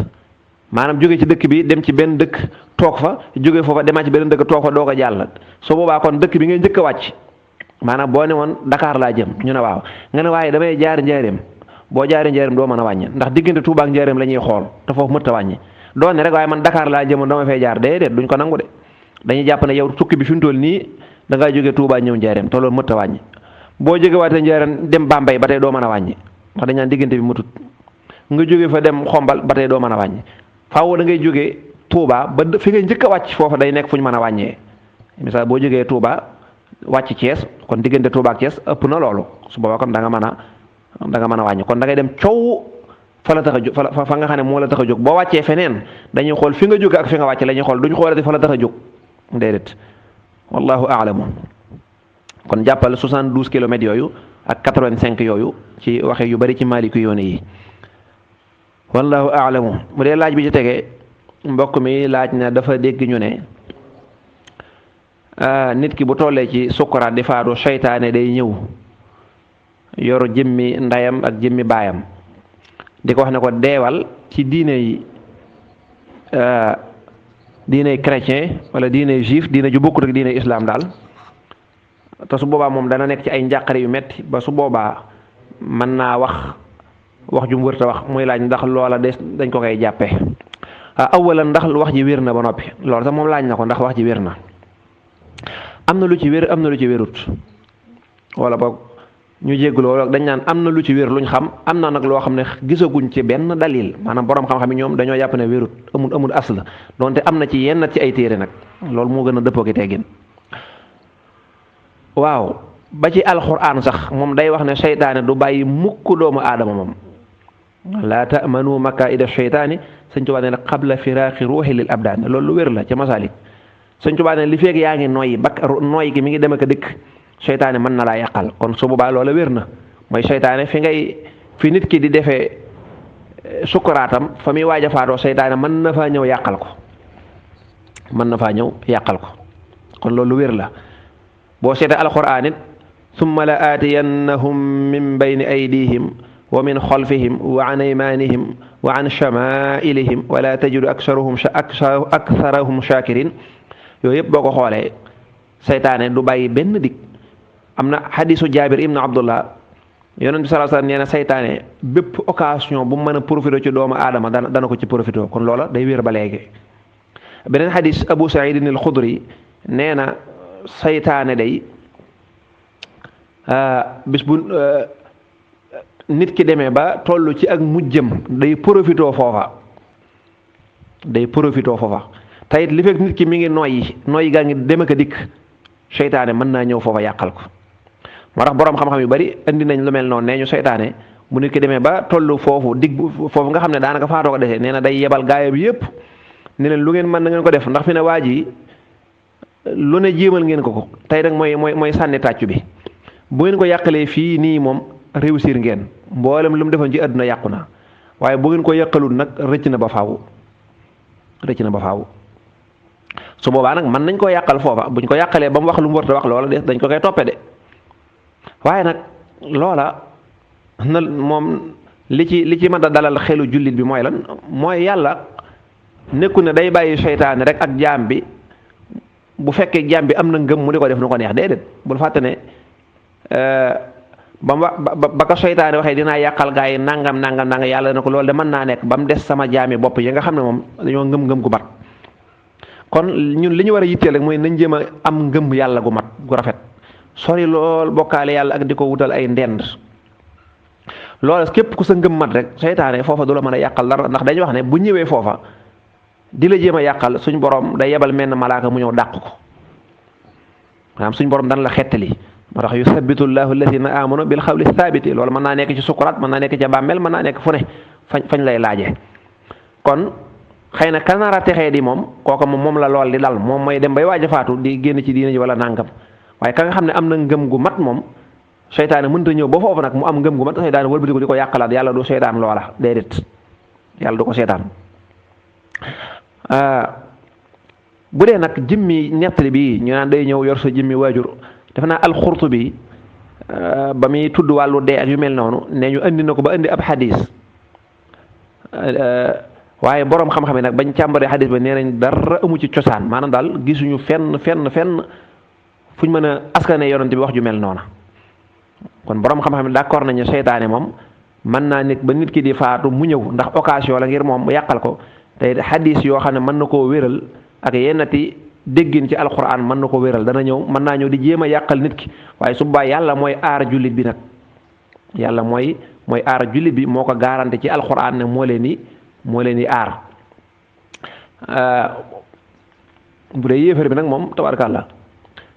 maanaam jóge ci dëkk bi dem ci benn dëkk toog fa jóge foofa demaat ci benn dëkk toog fa doo ko jàll su boobaa kon dëkk bi ngay njëkk a wàcc maanaam boo ne woon Dakar laa jëm ñu ne waaw nga ne waaye damay jaar Njaaréem boo jaaree Njaaréem doo mën a wàññi ndax diggante Touba ak Njaaréem la ñuy xool te foofu mënta wàññi doon ne rek waaye man Dakar laa jëmoon dama fay jaar déedéet duñ ko nangu de dañuy jàpp ne yow tukki bi fi mu toll nii da ngaa jóge Touba ñëw Njaaréem te loolu mënta wàññi boo jóge waatee Njaaréem dem Bambey ba tey doo mën a wàññi ndax dañ naan diggante bi matut nga jóge fa dem Xombal ba tey doo mën a wàññi faaw da ngay jóge Touba ba fi ngay njëkk a wàcc foofa day nekk fu ñu mën a wàññee misaal boo jógee Touba wàcc Thiès kon diggante Touba ak Thiès ëpp na loolu su boobaa kon da nga mën a wàññi kon da ngay dem coow fa la tax a jóg fa nga xam ne moo la tax a jóg boo wàccee feneen dañuy xool fi nga jóge ak fi nga wàcce la ñuy xool duñ xoolati fa la tax a jóg déedéet wallahu aalamu kon jàppal 72 kilomètres yooyu ak 85 yooyu ci waxe yu bari ci maaliku yoone yi wallahu aalamu mu dee laaj bi ci tege mbokk mi laaj na dafa dégg ñu ne nit ki bu tollee ci sukkuraat di faatu seytaane day ñëw yoru jëmmi ndeyam ak jëmmi baayam di ko wax ne ko deewal ci diiney chrétien wala diiney juif diine ju bokkut ak diiney islam daal te su boobaa moom dana nekk ci ay njàqare yu metti ba su boobaa mën naa wax ju mu wërta wax muy laaj ndax loola dañ ko koy jàppe awalan ndax wax ji wér na ba noppi loolu sax moom laaj na ko ndax wax ji wér na am na lu ci wér am na lu ci wérut wala boog ñu jégg loolu dañ naan am na lu ci wér luñ xam am na nag loo xam ne gisaguñ ci benn dalil maanaam borom xam-xam yi ñoom dañoo jàpp ne wérut amul asl donte am na ci yenn ci ay téere nag loolu moo gën a dëppoo ki teggin waaw ba ci alxuraan sax moom day wax ne seytaane du bàyyi mukk doomu aadama moom laa ta'manu makaida seytaani Sëñ Tuubaa ne qabla firaaqi ruuxi lil abdaan loolu lu wér la ca masaalik Sëñ Tuubaa ne li feeg yaa ngi noyyi noyyi gi mi ngi dem ak a dikk seytaane mën na laa yàqal kon su boobaa loola wér na mooy seytaane fi nit ki di defee sukkuraatam fa muy waaj a faatoo seytaane mën na faa ñëw yàqal ko kon loolu wér la boo seetee alxuraan it summa la aatiyannahum min bayni aydihim wa min xalfihim wa an aymanihim wa an shamailihim wala tajidu aksarahum shakirin yooyu yëpp boo ko xoolee seytaane du bàyyi benn dig am na xadisu jaabir ibnu abdullah yonent bi sallallahu alayhi wasallam nee na seytaane bépp occasion bu mën a profité ci doomu aadama dana ko ci profité kon loola day wér ba léegi beneen xadis abu saïdin al xudri nee na seytaane day bis bu nit ki demee ba toll ci ak mujjëm day profité foofa tayit li fekk nit ki mi ngi noyyi gaa ngi dem ak a dikk seytaane mën naa ñëw foofa yàqal ko moo tax boroom xam-xam yu bari indi nañ lu mel noonu nee ñu seytaane bu nit ki demee ba toll foofu foofu nga xam ne daanaka faatoo ko desee nee na day yebal gaayam yépp ne leen lu ngeen mën na ngeen ko def ndax fi ne waa ji lu ne jéemal ngeen ko tey rek mooy sànni tàccu bi bu ngeen ko yàqalee fii nii moom réussir ngeen mboolem lu mu defoon ci àdduna yàqu na waaye bu ngeen ko yàqalul nag rëcc na ba faaw su boobaa nag mën nañ koo yàqal foofa buñ ko yàqalee ba mu wax lu mu war a wax loola dañ ko koy toppe de waaye nag loola na moom li ci mën a dalal xelu jullit bi mooy lan mooy yàlla nekku ne day bàyyi seytaane rek ak jaam bi bu fekkee jaam bi am na ngëm mu di ko def nu ko neex déedéet bul fàtte ne ba ko seytaane waxee dinaa yàqal gaa yi nangam yàlla na ko loolu de mën naa nekk ba mu des sama jaami bopp yi nga xam ne moom dañoo ngëm gu mat kon ñun li ñu war a yitteel rek mooy nañ jéem a am ngëm yàlla gu mat gu rafet sori lool bokkaale yàlla ak di ko wutal ay ndend loolu képp ku sa ngëm mat rek seytaane foofa du la mën a yàqal dara ndax dañuy wax ne bu ñëwee foofa di la jéem a yàqal suñ borom day yebal menn malaaka mu ñëw dàq ko maanaam suñ borom dana la xettali moo tax yusabbitu llahu alladina amanu bil xawli thabiti loolu mën naa nekk ci sukuraat mën naa nekk ca bàmmeel mën naa nekk fu ne fañ lay laaje kon xëy na kanara texee di moom kooka moom la lool di dal moom mooy dem bay waaj a faatu di génn ci diina ji wala nangam waaye ka nga xam ne am na ngëm gu mat moom seytaane mënta ñëw ba foofu nag mu am ngëm gu mat seytaane wëlbati ko di ko yàqalaat yàlla du seytaan loola déedéet yàlla du ko seytaan bu dee nag jëmmi nettali bi ñu naan day ñëw yor sa jëmmi waajur defe naa al-Qurtubi ba muy tudd wàllu dee ak yu mel noonu ne ñu andi na ko ba indi ab xadis waaye boroom xam-xam yi nag bañ càmbaree xadis ba nee nañ dara amu ci cosaan maanaam daal gisuñu fenn fuñ mën a askane yonent bi wax ju mel noona kon boroom xam-xam yi d'accord nañu seytaane moom mën naa nekk ba nit ki di faatu mu ñëw ndax occasion la ngir moom mu yàqal ko te xadis yoo xam ne mën na koo wéral ak yennati déggin ci alquran mën na ko wéral dana ñëw mën naa ñëw di jéem a yàqal nit ki waaye su boobaa yàlla mooy aar jullit bi nag yàlla mooy aar jullit bi moo ko garanti ci alquran ne moo leen di aar bu dee yéefar bi nag moom tabarkàlla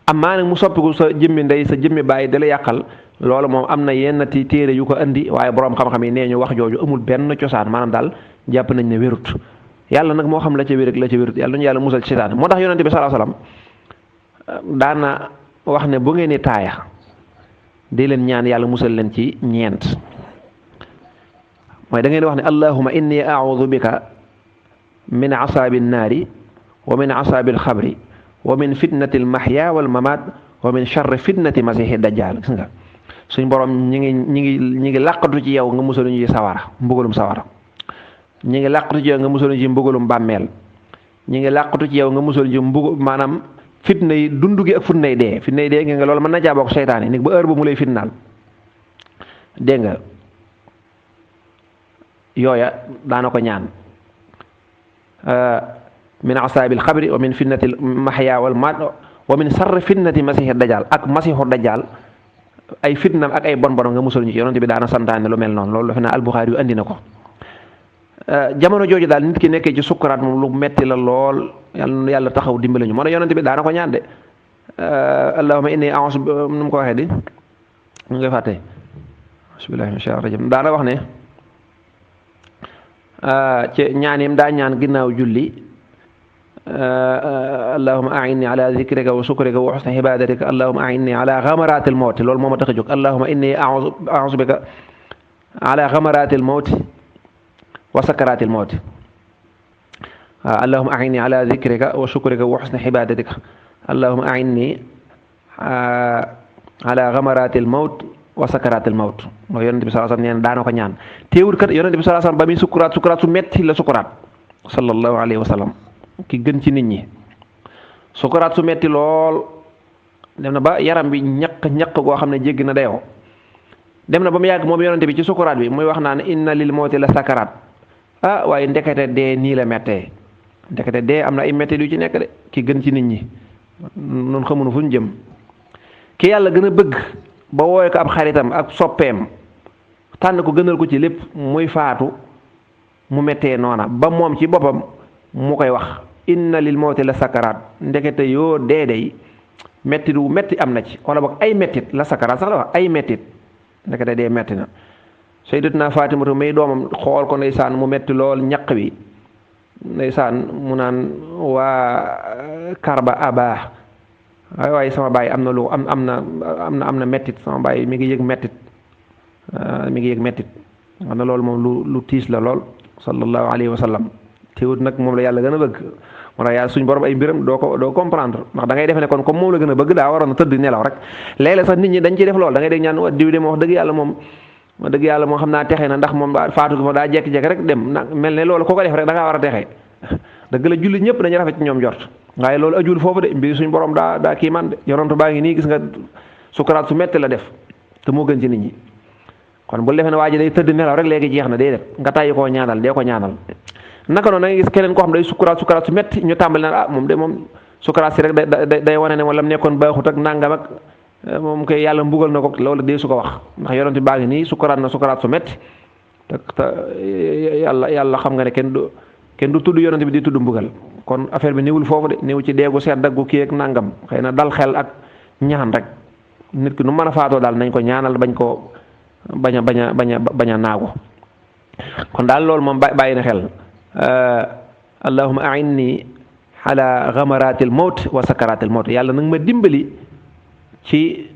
amaa nag mu soppiku sa jëmmi ndey sa jëmmi bàyyi dala yàqal loolu moom am na yennati téere yu ko andi waaye boroom xam-xam yi nee ñu wax jooju amul benn cosaan maanaam daal jàpp nañ ne wérut yàlla nag moo xam la ca wér ak la ca wérut yàlla nañu yàlla musal ci seytaane moo tax yonente bi sallallahu alayhi wasallam daana wax ne bu ngeen di taaya di leen ñaan yàlla musal leen ci ñeent mooy da ngeen di wax ne allahumma inni a'udhu bika min asabi naari wa min asabi alxabri wa min fitnati almahya wal mamat wa min sharri fitnati masihi dajjal gis nga suñ borom ñi ngi làqatu ci yow nga musal ñu ci sawara mbugalum sawara ñi ngi làqatu ci yow nga musal ñu ci mbugalum bàmmeel ñi ngi làqatu ci yow nga musal ñu ci maanaam fitna yi dund gi ak fitna yi dee nga loolu mën na jaa bokk seytaane nit ba heure bu mu lay fitnaal dégg nga yooya daana ko ñaan min asaabil xabri wa min fitnati mahya wal mamat wa min sarri fitnati masihi dajjal ak masihu dajjal ay fitnam ak ay bon nga musal ñu ci yonent bi daana santaane lu mel noonu loolu dafa naa al-Bukhari yu andi na ko jamono jooju daal nit ki nekkee ci sukkuraat moom lu metti la lool yàlla taxaw dimbali ñu moo tax yonent bi daana ko ñaan de allahumma inni a'uuzu nu mu ko waxee di mu ngay fàtte bismillahi mina shaytaani rajiim daana wax ne ci ñaanim daa ñaan ginnaaw julli allahumma a'inni ala dhikrika wa shukrika wa husni ibadatika allahumma a'inni ala ghamaratil mawt loolu moo ma tax a jóg allahumma inni a'uuzu bika ala ghamaratil mawt wa sakaratil mawt allahumma a'inni ala dhikrika wa shukrika wa husni ibadatika allahumma a'inni ala ghamaratil mawt wa sakaratil mawt mooy yonent bi sallallahu alayhi wasallam nee na daana ko ñaan teewul kat yonent bi sallallahu alayhi wasallam ba muy sukuraat su metti la sukuraat sallallahu alayhi wa sallam ki gën ci nit ñi sukuraat su metti lool dem na ba yaram bi ñaq goo xam ne jéggi na dayoo dem na ba mu yàgg moom yonent bi ci sukuraat bi muy wax naan inna lil mawti la sakaraat waaye ndekete dee nii la mettee ndekete dee am na ay metti yu ci nekk de ki gën ci nit ñi noonu xamuñu fu ñu jëm ki yàlla gën a bëgg ba wooye ko ab xaritam ak soppeem tànn ko gënal ko ci lépp muy faatu mu mettee noona ba moom ci boppam mu koy wax inna lil mawti la sakaraat ndekete yoo dee day mettit wu metti am na ci wala boog ay mettit la sakaraat sax la wax ay mettit ndekete dee metti na sayyidatuna Faatimatu may doomam xool ko ndeysaan mu metti lool ñaq wi ndeysaan mu naan waa karba abaa waaye sama baay am na lu am na mettit sama baay mi ngi yëg mettit xam na loolu moom lu tiis la lool sallallahu alayhi wa sallam teewut nag moom la yàlla gën a bëgg moo tax yàlla suñ borom ay mbiram doo comprendre ndax da ngay defe ne kon comme moom la gën a bëgg daa waroon a tëdd nelaw rek léeg-léeg sax nit ñi dañ ciy def lool da ngay dégg ñaan diw de ma wax dëgg yàlla moom xam naa texe na ndax moom faatu gi ma daa jekki-jekki rek dem nag mel ne loolu koo ko def rek da ngaa war a texe dëgg la jullit ñëpp dañuy rafet ci ñoom jort waaye loolu ajul foofu de mbir suñ borom daa kii man de yonantu baa ngi nii gis nga sukuraat su metti la def te moo gën ci nit ñi kon bu defee ne waa ji day tëdd nelaw rek léegi jeex na day def nga tàyyi koo ñaanal dee ko ñaanal naka noonu da ngay gis keneen koo xam day sukuraat su metti ñu tàmbali naan moom de moom sukuraat si rek day wane ne wala mu nekkoon baaxut ak nangam ak moom koy yàlla mbugal na ko loolu dee su ko wax ndax yonent baa ngi nii sukuraat su metti te yàlla xam nga ne kenn du tudd yonent bi di tudd mbugal kon affaire bi néewul foofu de néew ci deegu seet daggu kii ak nangam xëy na dal xel ak ñaan rek nit ki nu mën a faatoo daal nañ ko ñaanal bañ ko bañ a naagu kon daal loolu moom bàyyi na xel allahumma a'inni ala ghamaratil mawt wa sakaratil mawt yàlla nag ma dimbali ci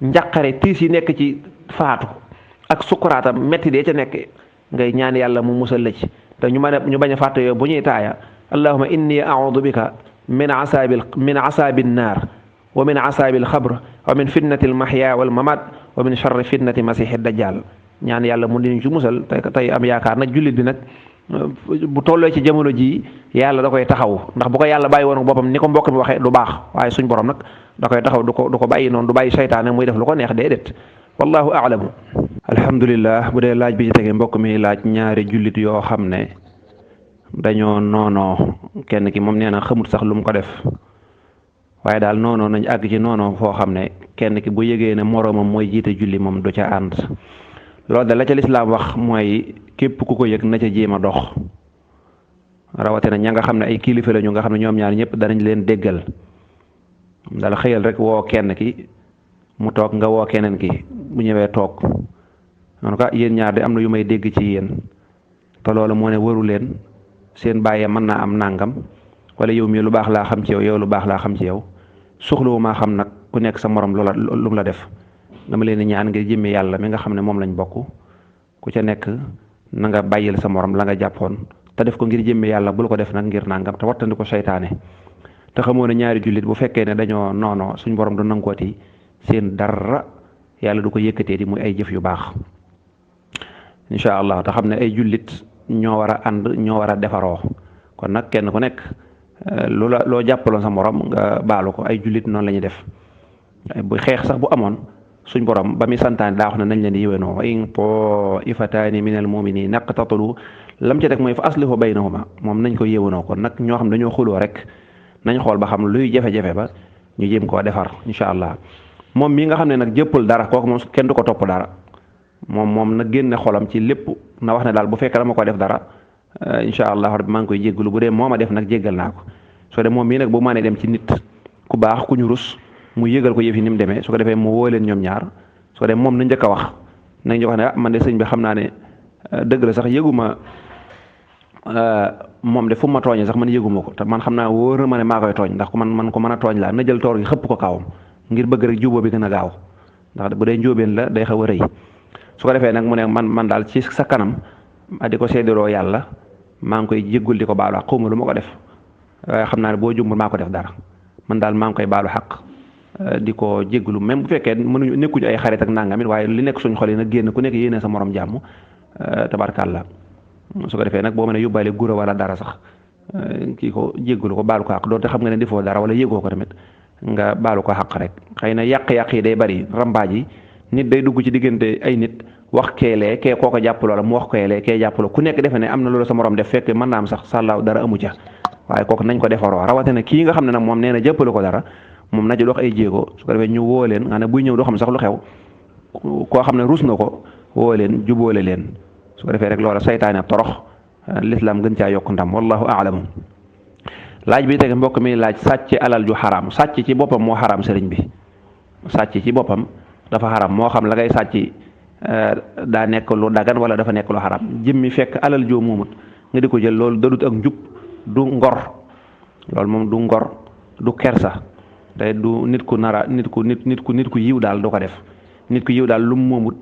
njàqare tiis yi nekk ci faatu ak sukuraatam metti dee ca nekk ngay ñaan yàlla mu musal la ci te ñu bañ a fàtte yooyu bu ñuy taaya allahumma inni a'udhu bika min asaabi naar wa min asaabi alxabr wa min fitnati almahya wal mamat wa min charri fitnati masiixi dajjal ñaan yàlla mu diñu ci musal tey am yaakaar nag jullit bi nag bu tolloo ci jamono ji yàlla da koy taxaw ndax bu ko yàlla bàyyi woon boppam ni ko mbokk mi waxee du baax waaye suñ borom nag da koy taxaw du ko bàyyi noonu du bàyyi seytaane muy def lu ko neex déedéet wallahu a'lamu. alhamdulilah bu dee laaj bi ci tege mbokk mi laaj ñaari jullit yoo xam ne dañoo noonoo kenn ki moom nee na xamut sax lu mu ko def waaye daal noonoo nañ àgg ci noonoo foo xam ne kenn ki bu yëgee ne moroomam mooy jiite julli moom du ca ànd loolu da la ca lislaam wax mooy képp ku ko yëg na ca jéem a dox rawatina ña nga xam ne ay kilifa lañu nga xam ne ñoom ñaar ñëpp danañ leen déggal dala xëyal rek woo kenn ki mu toog nga woo keneen ki bu ñëwee toog en tout cas yéen ñaar de am na yu may dégg ci yéen te loolu moo ne waru leen seen bàyyee mën naa am nàngam wala yow mii lu baax laa xam ci yow yow lu baax laa xam ci yow soxlawu maa xam nag ku nekk sa morom loola lu mu la def dama leen di ñaan ngir jëmmi yàlla mi nga xam ne moom lañ bokk ku ca nekk na nga bàyyil sa morom la nga jàppoon te def ko ngir jëmmi yàlla bul ko def nag ngir nàngam te wattandi ko seytaane te xamoo ne ñaari jullit bu fekkee ne dañoo noonoo suñ borom du nangooti seen dara yàlla du ko yëkkatee di muy ay jëf yu baax incha allah te xam ne ay jullit ñoo war a ànd ñoo war a defaroo kon nag kenn ku nekk loo jàppaloon sa morom nga baalu ko ay jullit noonu la ñuy def bu xeex sax bu amoon suñ borom ba muy santaane daa wax ne nañ leen di yéwénoo wa in taifataani min al muminina iqtatalu lam ci teg mooy fa aslihu baynahuma moom nañ ko yéwénoo kon nag ñoo xam dañoo xuloo rek nañ xool ba xam luy jafe-jafe ba ñu jéem koo defar incha allah moom mii nga xam ne nag jëppal dara kooku moom kenn du ko topp dara moom na génne xolam ci lépp na wax ne daal bu fekkee dama ko def dara incha allah rabbi maa ngi koy jéggalu bu dee moo ma def nag jéggal naa ko soo dee moom mii nag bu mënee dem ci nit ku baax ku ñu rus mu yëgal ko yëf yi ni mu demee su ko defee mu woo leen ñoom ñaar su ko defee moom na njëkk a wax nañ wax ne man de sëñ bi xam naa ne dëgg la sax yëguma moom de fu ma tooñee sax man yëguma ko te man xam naa wóor na ma ne maa koy tooñ ndax man ko mën a tooñ laa na jël toor gi xëpp ko kawam ngir bëgg rek jubóo bi gën a gaaw ndax bu dee njóobeen la day xaw a rëy su ko defee nag mu ne man daal ci sa kanam di ko seediroo yàlla maa ngi koy jéggul di ko baalu xaq xawma lu ma ko def waaye xam naa ne boo jumbul maa ko def dara man daal maa ngi koy baalu xaq di ko jégglu même bu fekkee mënuñu nekkuñu ay xarit ak nangamit waaye li nekk suñ xol yi nag génn ku nekk yéene sa morom jàmm tabarkàlla su ko defee nag boo mën a yóbbaale gura wala dara sax kii ko jégglu ko baalu ko xaq doonte xam nga ne defoo dara wala yégoo ko tamit nga baalu ko xaq rek xëy na yàq-yàq yi day bari rambaaj yi nit day dugg ci diggante ay nit wax keelee kee koo ko jàpp loola mu wax keelee kee jàpp loola ku nekk defe ne am na loolu sa morom def fekk mën naa am sax sàllaaw dara amu ca waaye kooku nañ ko defaroo rawatina kii nga xam ne nag moom nee na jàppalu ko dara moom na ci dox ay jéego su ko defee ñu woo leen nga ne buy ñëw doo xam sax lu xew koo xam ne rus na ko woo leen jubóole leen su ko defee rek loola saytaane torox lislaam gën caa yokk ndam wallahu a'lam laaj bi teg mbokk mi laaj sàcc alal ju xaraam sàcc ci boppam moo xaraam sëriñ bi sàcc ci boppam dafa xaraam moo xam la ngay sàcc daa nekk lu dagan wala dafa nekk lu xaraam jëmmi fekk alal joo moomut nga di ko jël loolu dadut ak njub du ngor loolu moom du ngor du kersa te du nit ku nara nit ku yiw daal du ko def nit ku yiw daal lu mu moomut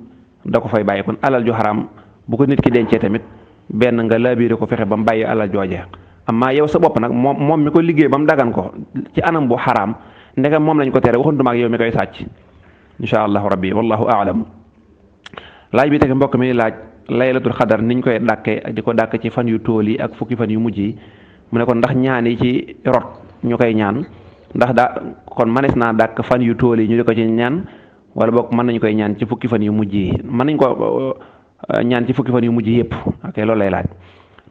da ko fay bàyyi kon alal ju xaraam bu ko nit ki dencee tamit benn nga laabiire ko fexe ba mu bàyyi alal jooje amma yow sa bopp nag moom mi ko liggéey ba mu dagan ko ci anam bu xaraam ndegam moom lañ ko tere waxuntuma ak yow mi koy sàcc incha allahu rabbi wallahu a'lam laaj bi teg mbokk mi laaj laylatul xadar niñ koy dàkke di ko dàkk ci fan yu tool yi ak fukki fan yu mujj yi mu ne kon ndax ñaan yi ci rot ñu koy ñaan ndax kon manes naa dàkk fan yu tool yi ñu di ko ci ñaan wala boog mën nañ koy ñaan ci fukki fan yu mujj yi mën nañ ko ñaan ci fukki fan yu mujj yëpp ok loolu lay laaj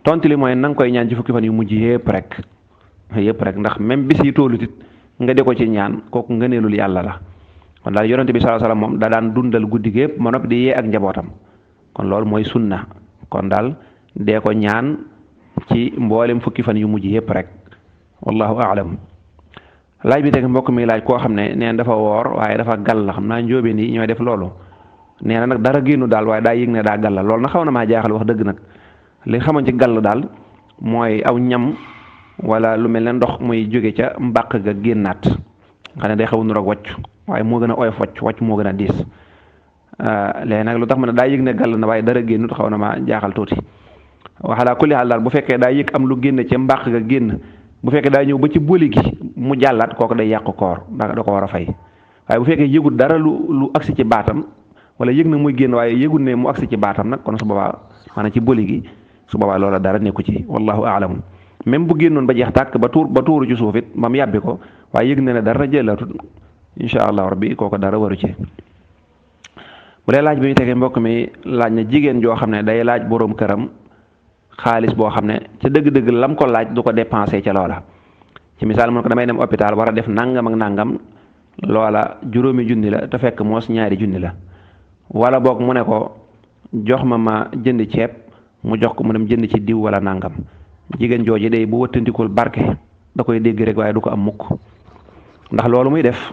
tontu li mooy na nga koy ñaan ci fukki fan yu mujj yëpp rek ndax même bis yi toolut it nga di ko ci ñaan kooku ngëneelul yàlla la kon daal yonente bi sallallahu alayhi wasallam moom da daan dundal guddi gi yëpp ma noppi di yee ak njabootam kon loolu mooy sunna kon daal dee ko ñaan ci mboolem fukki fan yu mujj yëpp rek wallahu a'lam laaj bi teg mbokk mi laaj koo xam ne neen dafa woor waaye dafa gàll xam naa njóobeen yi ñooy def loolu nee na nag dara génnu daal waaye daa yëg ne daa gàll loolu na xaw na maa jaaxal wax dëgg nag li nga xamoon ci gàll daal mooy aw ñam wala lu mel ne ndox muy jóge ca mbàq ga génnaat nga ne day xaw nuroog wàcc waaye moo gën a oyof wàcc moo gën a diis léegi nag lu tax ma ne daa yëg ne gàll na waaye dara génnut xaw na ma jaaxal tuuti waxalaa kulli xaal daal bu fekkee daa yëg am lu génn ca mbàq ga génn bu fekkee daa ñëw ba ci boli gi mu jàllaat kooku day yàq koor da ko war a fay waaye bu fekkee yëgul dara lu agsi ci baatam wala yëg na muy génn waaye yëgul ne mu agsi ci baatam nag kon su boobaa maanaam ci boli gi su boobaa loola dara nekku ci wallahu a'lam même bu génnoon ba jeex tàkk ba tuuru ci suuf it ba mu yàbbi ko waaye yëg na ne dara jëlatut insha allah rabbi kooku dara waru ci. bu dee laaj bi ñu tegee mbokk mi laaj na jigéen joo xam ne day laaj boroom këram xaalis boo xam ne ca dëgg-dëgg lam ko laaj du ko dépensé ca loola ci misaal mu ne ko damay dem hôpital war a def nangam ak nangam loola juróomi junni la te fekk moos ñaari junni la wala boog mu ne ko jox ma jënd ceeb mu jox ko mu dem jënd ci diw wala nangam jigéen jooji day bu wëttandikul barke da koy dégg rek waaye du ko am mukk ndax loolu muy def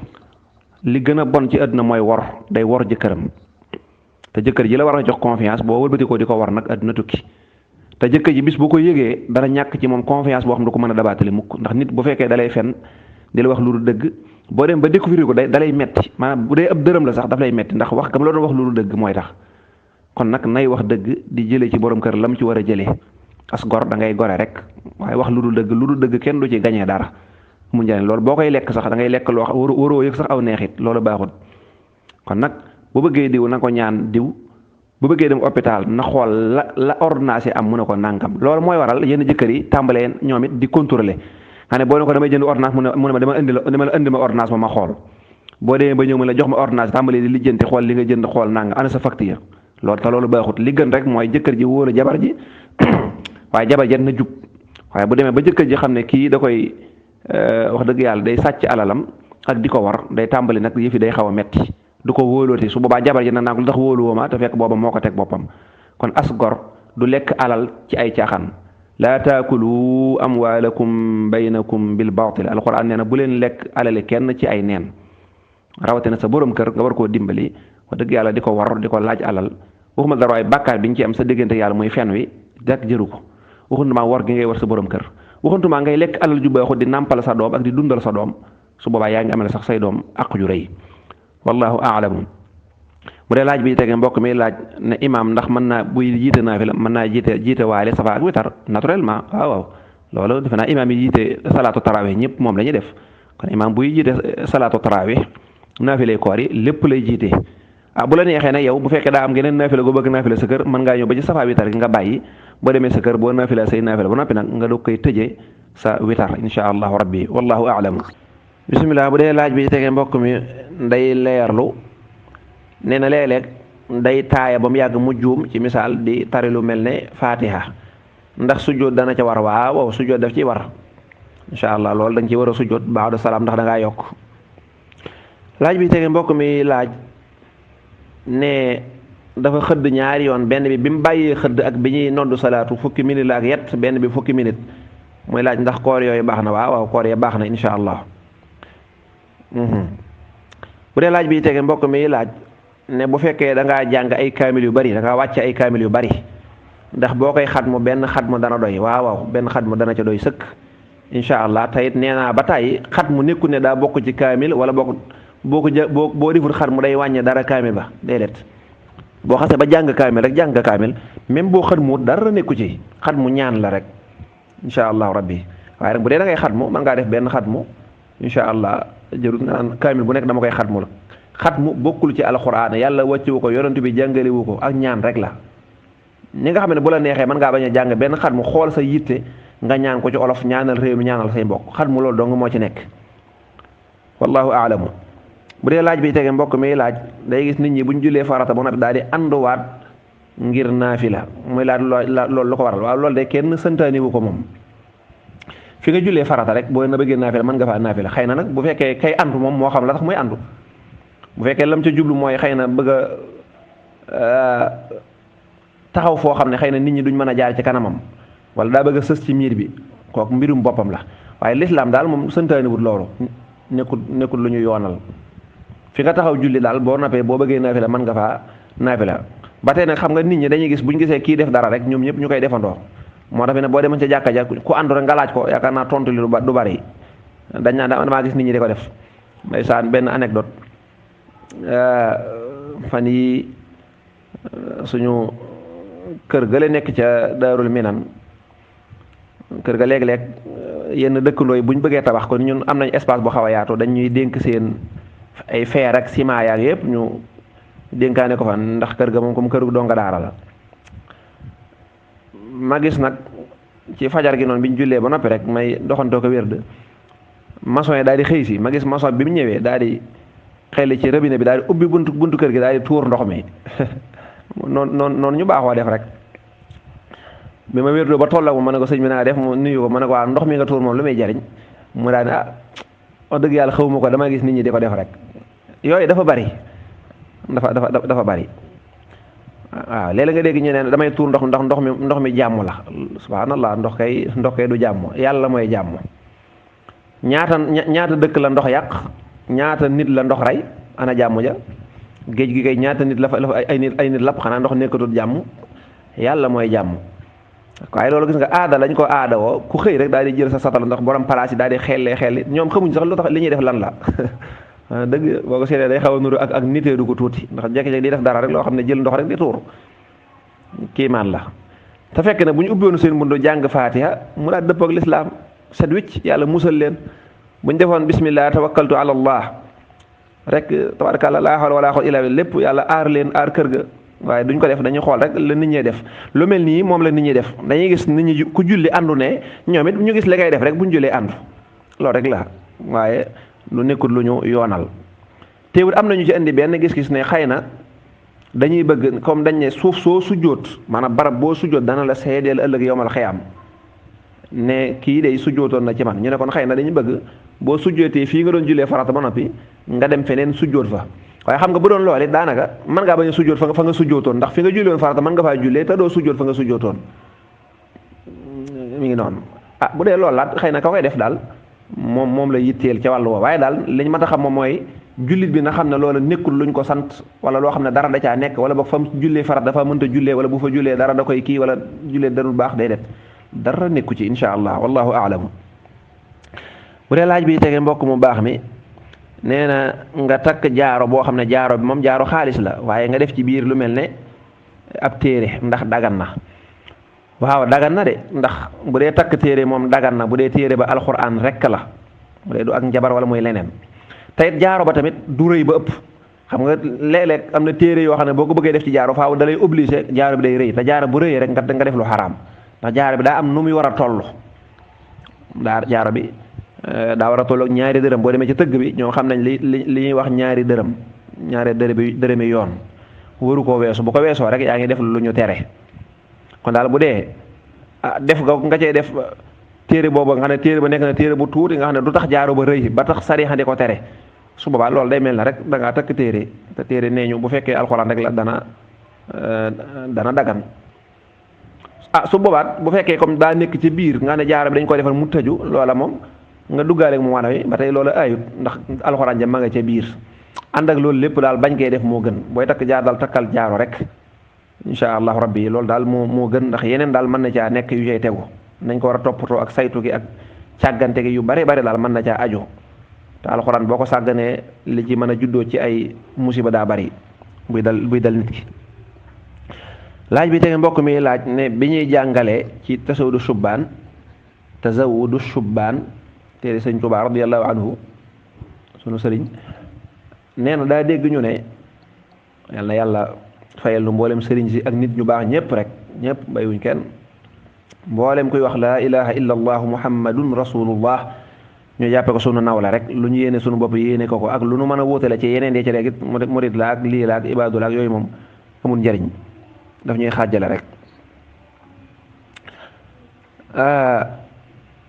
li gën a bon ci àdduna mooy wor day wor jëkkëram te jëkkër ji la war a jox confiance boo wëlbatikoo di ko war nag àdduna tukki te jëkkër ji bis bu ko yëgee dana ñàkk ci moom confiance boo xam ne du ko mën a dabaatale mukk ndax nit bu fekkee dalay fen di la wax lu dul dëgg boo dem ba découvrir ko dalay metti maanaam bu dee ab dërëm la sax daf lay metti ndax wax gam la doon wax lu dul dëgg mooy tax kon nag nay wax dëgg di jëlee ci borom kër lam ci war a jëlee as gor da ngay gore rek waaye wax lu dul dëgg kenn du ci gañee dara mu njëriñ loolu boo koy lekk sax da ngay lekk loo xam waroo yëg sax aw neexit loolu baaxul kon nag bu bëggee diw na ko ñaan diw bu bëggee dem hôpital na xool la ordonnance yi am mu ne ko nangam loolu mooy waral yenn jëkkër yi tàmbalee ñoom it di contrôler xam ne boo ne ko damay jënd ordonnance mu ne ma dama indi ma ordonnance ma xool boo demee ba ñëw mu la jox ma ordonnance tàmbalee di lijjanti xool li nga jënd xool nangam ana sa facture loolu te loolu baaxut li gën rek mooy jëkkër ji wóolu jabar ji waaye jabar ji na jub waaye bu demee ba jëkkër ji xam ne kii da koy wax dëgg yàlla day sàcc alalam ak di ko war day tàmbali nag yëfi day xaw a metti du ko wóolooti su boobaa jabar ji nag naa ko lu tax wóoluwoo ma te fekk booba moo ko teg boppam kon as gor du lekk alal ci ay caaxaan laa taakulu amwaalakum baynakum bil baatil alquran nee na bu leen lekk alali kenn ci ay neen rawatina sa borom kër nga war koo dimbali wax dëgg yàlla di ko war di ko laaj alal waxuma dara waaye bàkkaar bi ñu ci am sa diggante yàlla muy fen wi dak jëru ko waxuntuma war gi ngay war sa borom kër waxuntuma ngay lekk alal ju baaxut di nàmpal sa doom ak di dundal sa doom su boobaa yaa ngi amel sax say doom ak ju rëy wallahu a'lam bu dee laaj bi tege mbokk mi laaj ne imam ndax mën naa buy jiite naafila mën naa jiite waale safa ak witar naturellement waaw loolu defe naa imam yi jiite salaatu tarawih ñëpp moom la ñuy def kon imam buy jiite salaatu tarawih naafilay koor yi lépp lay jiite bu la neexee nag yow bu fekkee daa am geneen naafila go bëgg naafila sa kër mën ngaa ñëw ba ci safa witar gi nga bàyyi boo demee sa kër boo naafila say naafila ba noppi nag nga doog koy tëjee sa witar insha allahu rabbi wallahu a'lam bismillah bu dee laaj bi tege mbokk mi nday leerlu nee na léeg-léeg day taaya ba mu yàgg mu juum ci misaal di tari lu mel ne fatiha ndax sujjóot dana ca war waaw sujjóot daf ci war insha allah loolu dañ ci war a sujjóot ba'da salaam ndax da ngaa yokk laaj bi tege mbokk mi laaj ne dafa xëdd ñaari yoon benn bi mu bàyyee xëdd ak bi ñuy noddu salaatu fukki minute la ak yett benn bi fukki minute muy laaj ndax koor yooyu baax na waaw koor ya baax na insha allah bu dee laaj bi tege mbokk mi laaj ne bu fekkee da ngaa jàng ay kaamil yu bari da ngaa wàcce ay kaamil yu bari ndax boo koy xatmu benn xatmu dana doy waaw benn xatmu dana ca doy sëkk insha allah tayit nee naa ba tàyyi xatmu nekku ne daa bokk ci kaamil wala boo deful xatmu day wàññe dara kaamil ba déedéet boo xasee ba jàng kaamil rek jàng kaamil même boo xatmu dara nekku ci xatmu ñaan la rek insha allahu rabbi waaye rek bu dee da ngay xatmu mën ngaa def benn xatmu insha allah jërut nga naan kaamil bu nekk dama koy xatmu la xatmu bokkul ci alxuraan yàlla wàccewu ko yonent bi jàngalewu ko ak ñaan rek la ñi nga xam ne bu la neexee mën ngaa bañ a jàng benn xatmu xool sa yitte nga ñaan ko ci olof ñaanal réew mi ñaanal say mbokk xatmu loolu dong moo ci nekk wallahu aalamu bu dee laaj bi tege mbokk mi laaj day gis nit ñi bu ñu jullee farata ba noppi daal di ànduwaat ngir naafila muy laaj loolu lu ko waral waaw loolu de kenn santaaniwu ko moom fi nga jullee farata rek boo na bëggee naafila mën nga faa naafila xëy na nag bu fekkee kay andu moom moo xam la tax muy andu bu fekkee lam ca jublu mooy xëy na bëgg a taxaw foo xam ne xëy na nit ñi duñ mën a jaar ci kanamam wala daa bëgg a sës ci miir bi kooku mbirum boppam la waaye lislaam daal moom santaaniwut loolu nekkul lu ñu yoonal fi nga taxaw julli daal boo nappee boo bëggee naafila mën nga faa naafila ba tey nag xam nga nit ñi dañuy gis buñ gisee kii def dara rek ñoom ñëpp ñu koy defandoo moo tax ne boo demoon ca jàkka ja ku àndu rek nga laaj ko yaakaar naa tontu li du bari dañ naa damaa gis nit ñi di ko def ndeysaan benn anecdote fan yi suñu kër ga la nekk ca Daarul Minan kër ga léeg-léeg yenn dëkkandoo yi bu ñu bëggee tabax kon ñun am nañ espace bu xaw a yaatu dañuy dénk seen ay fer ak ciment yaak yëpp ñu dénkaane ko fa ndax kër ga moom comme këru donga daara la. ma gis nag ci fajar gi noonu bi ñu jullee ba noppi rek may doxantoo ko wérd maçon yi daal di xëy si ma gis maçon bi mu ñëwee daal di xelli ci robinet bi daal di ubbi buntu kër gi daal di tuur ndox mi noonu ñu baaxoo def rek. bi ma wérdoo ba tollagu ma ne ko sëñ bi naa def mu nuyu ko ma ne ko waaw ndox mi nga tuur moom lu muy jariñ mu daal ne wax dëgg yàlla xawma ko dama gis nit ñi di ko def rek yooyu dafa bari dafa bari waaw léeg-léeg nga dégg ñu ne damay tuur ndox mi jàmm la subhanallah ndox kay du jàmm yàlla mooy jàmm. ñaata dëkk la ndox yàq ñaata nit la ndox rey ana jàmm ja géej gi kay ñaata nit la fa ay nit lapp xanaa ndox nekkatul jàmm yàlla mooy jàmm. waaye loolu gis nga aada lañ ko aada woo ku xëy rek daal di jël sa satal ndox borom palaas yi daal di xelli ñoom xamuñ sax lu tax li ñuy def lan la dëgg boo ko seetee day xaw a nuru ak niteedu ko tuuti ndax jékki-jékki di def dara rek loo xam ne jël ndox rek di tuur kiimaan la. te fekk ne bu ñu ubbewoon seen bundu jàng faatiha mu daal dëppoo ak lislaam set wicc yàlla musal leen bu ñu defoon bismillah tawakkaltu ala allah rek tabarakàllah laa hawla wala quwwata illa billah lépp yàlla aar leen aar kër ga. waaye duñ ko def dañuy xool rek la nit ñee def lu mel nii moom la nit ñi def dañuy gis nit ñi ku julli àndu ne ñoom it ñu gis li ngay def rek bu ñu jullee àndu loolu rek la waaye lu nekkul lu ñu yoonal teewul am nañu ci indi benn gis-gis ne xëy na dañuy bëgg comme dañ ne suuf soo sujjóot maanaam barab boo sujjóot dana la seedeel ëllëg yowmal xiyaam ne kii day sujjóotoon na ci man ñu ne kon xëy na dañuy bëgg boo sujjóotee fii nga doon jullee farata ba noppi nga dem feneen sujjóot fa. waaye xam nga bu doon loole daanaka mën ngaa bañ a sujjóot fa nga sujjóotoon ndax fi nga jullee woon farata mën nga faa jullee te doo sujjóot fa nga sujjóotoon mi ngi noonu bu dee loolu laat xëy na ka koy def daal moom la yitteel ca wàllu woo waaye daal liñ mën a xam moom mooy jullit bi na xam ne loola nekkul luñ ko sant wala loo xam ne dara da caa nekk wala boog fa mu jullee farata dafa mënta jullee wala bu fa jullee dara da koy kii wala jullee darul baax day det dara nekku ci insha allah wallahu aalamu. bu dee laaj bi tege mbokk mu baax mi nee na nga takk jaaro boo xam ne jaaro bi moom jaaro xaalis la waaye nga def ci biir lu mel ne ab téere ndax dagan na waaw dagan na de ndax bu dee takk téere moom dagan na bu dee téere ba alxuraan rekk la bu dee du ak njabar wala muy leneen te it jaaro ba tamit du rëy ba ëpp xam nga léeg-léeg am na téere yoo xam ne boo ko bëggee def ci jaaro faaw da lay obligé jaaro bi day rëy te jaaro bu rëyee rek nga def lu xaraam ndax jaaro bi daa am nu muy war a toll jaaro bi daa war a tolloog ñaari dërëm boo demee ci tëgg bi ñoo xam nañ li ñuy wax ñaari dërëmi yoon waru koo weesu bu ko weesoo rek yaa ngi def lu ñu tere kon daal bu dee def nga cee def téere boobu nga xam ne téere ba nekk na téere bu tuuti nga xam ne du tax jaaro ba rëy ba tax sariya di ko tere su boobaa loolu day mel na rek da ngaa takk téere te téere nee ñu bu fekkee alxuraan rek la dana dagan su boobaat bu fekkee comme daa nekk ci biir nga xam ne jaaro bi dañ ko defal mu tëju loola moom nga duggaale mu wana wi ba tey loolu ayut ndax alxuraan ja ma nga ca biir ànd ak loolu lépp daal bañ koy def moo gën booy takk jaar daal takkal jaaro rek insha allahu rabbi loolu daal moo gën ndax yeneen daal mën na caa nekk yu cay tegu nañ ko war a toppatoo ak saytu gi ak càggante gi yu bari daal mën na caa aju te alxuraan boo ko sàgganee li ci mën a juddoo ci ay musiba daa bari buy dal nit ki. laaj bi tege mbokk mi laaj ne bi ñuy jàngalee ci tasawudu shubbaan téere sëñ Tuubaa radiyallahu anhu sunu sëriñ nee na daa dégg ñu ne yal na yàlla fayal nu mboolem sëriñ si ak nit ñu baax ñëpp rek ñëpp bayuñ kenn mboolem kuy wax laa ilaha illa allahu muhammadun rasulullah ñu jàppe ko sunu nawla rek lu ñu yéene sunu bopp yéene ko ak lu nu mën a wóotale ci yeneen dee ci rek murid la ak lii la ak ibaadu la ak yooyu moom amul njariñ daf ñuy xaajale rek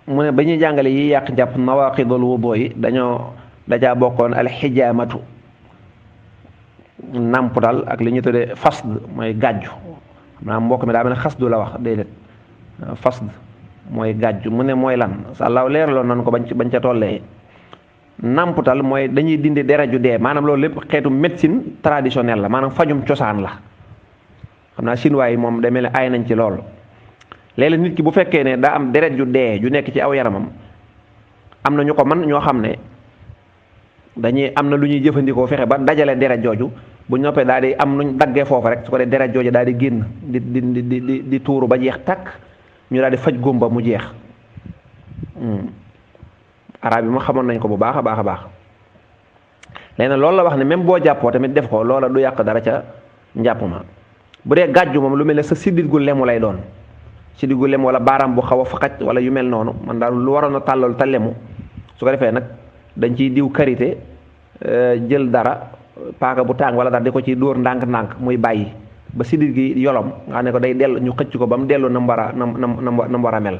mu ne ba ñuy jàngale yi yàq njàpp nawaqidul wudu yi dajaa bokkoon alxijaamatu nàmputal ak li ñu tuddee fasd mooy gàjju xam naa mbokk mi daa mel ne xasdu la wax déedéet fasd mooy gàjju mu ne mooy lan sàllaaw leeraloon nañ ko bañ ca tollee nàmputal mooy dañuy dindi deraju dee maanaam loolu lépp xeetu médecine traditionnelle la maanaam fajum cosaan la xam naa chinois yi moom day mel ne ay nañ ci loolu léeg-léeg nit ki bu fekkee ne daa am deret ju dee ju nekk ci aw yaramam am na ñu ko man ñoo xam ne dañuy am na lu ñuy jëfandikoo fexe ba dajale deret jooju bu ñoppee daal di am nuñ daggee foofu rek su ko dee deret jooju daal di génn di tuuru ba jeex takk ñu daal di faj góomba mu jeex arab yi ma xamoon nañ ko bu baax a baax a baax léegi nag loolu la wax ne même boo jàppoo tamit def ko loola du yàq dara ca njàpp ma bu dee gàjju moom lu mel ne sa siddit gu lemu lay doon siddit gu lemu wala baaraam bu xaw a faqaj wala yu mel noonu man daal lu waroon a tàllal te lemu su ko defee nag dañ ciy diw karité jël dara paaka bu tàng wala dara di ko ci dóor ndànk-ndànk muy bàyyi ba siddit gi yolom nga xam ne ko day dellu ñu xëcc ko ba mu dellu na mu war a na mu war a mel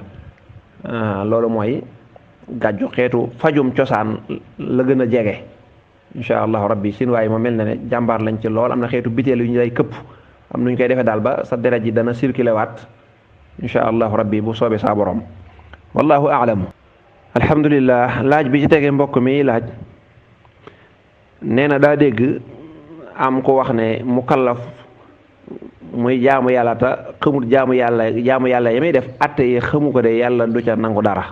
loolu mooy gàjju xeetu fajum cosaan la gën a jege incha allahu rabbi sin waaye ma mel na ne jàmbaar lañ ci lool am na xeetu biteel yu ñu lay këpp am nuñ koy defee daal ba sa deret ji dana circulé waat incha allahu rabbi bu soobee saa borom wallahu a'lam. alhamdulillah laaj bi ci tege mbokk mi laaj nee na daa dégg am ko wax ne mukallaf muy jaamu yàlla te xamut jaamu yàlla ya muy def atte yi xamu ko de yàlla du ca nangu dara.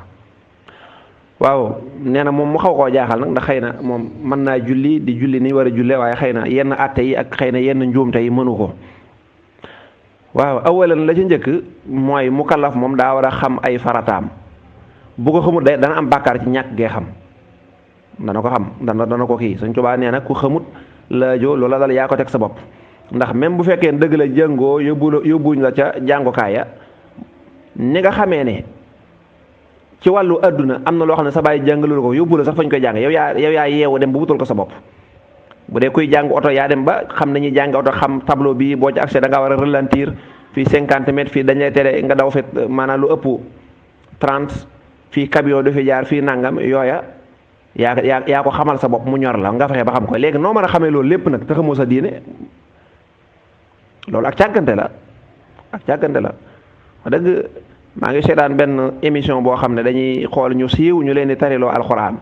waaw nee na moom mu xaw koo jaaxal nag ndax xëy na moom mën naa julli di julli ni war a julle waaye xëy na yenn atte yi ak xëy na yenn njuumte yi mënu ko. waaw awalan la ci njëkk mooy mukallaf moom daa war a xam ay farataam bu ko xamut dana am bàkkaar ci ñàkk gee xam dana ko xam dana ko kii Sëñ Tuubaa nee na ku xamut la jo loola dal yaa ko teg sa bopp ndax même bu fekkee dëgg la jàngoo yóbbuñ la ca jàngukaay ya ni nga xamee ne ci wàllu adduna am na loo xam ne sa bàyyi jàngalul ko yóbbu la sax fañ koy jàng yow yaa yeewu dem ba wutal ko sa bopp bu dee kuy jàng oto yaa dem ba xam nañuy jàng oto xam tableau bi boo ci accès da ngaa war a ralentir fii 50 mètres fii dañ lay tere nga daw fet maanaam lu ëpp 30 fii camion du fi jaar fii nangam yooya yaa ko xamal sa bopp mu ñor la nga fexe ba xam ko léegi noo mën a xamee loolu lépp nag te xamoo sa diine loolu ak càggante la wax dëgg maa ngi seetaan benn émission boo xam ne dañuy xool ñu siiw ñu leen di tariloo alxuraan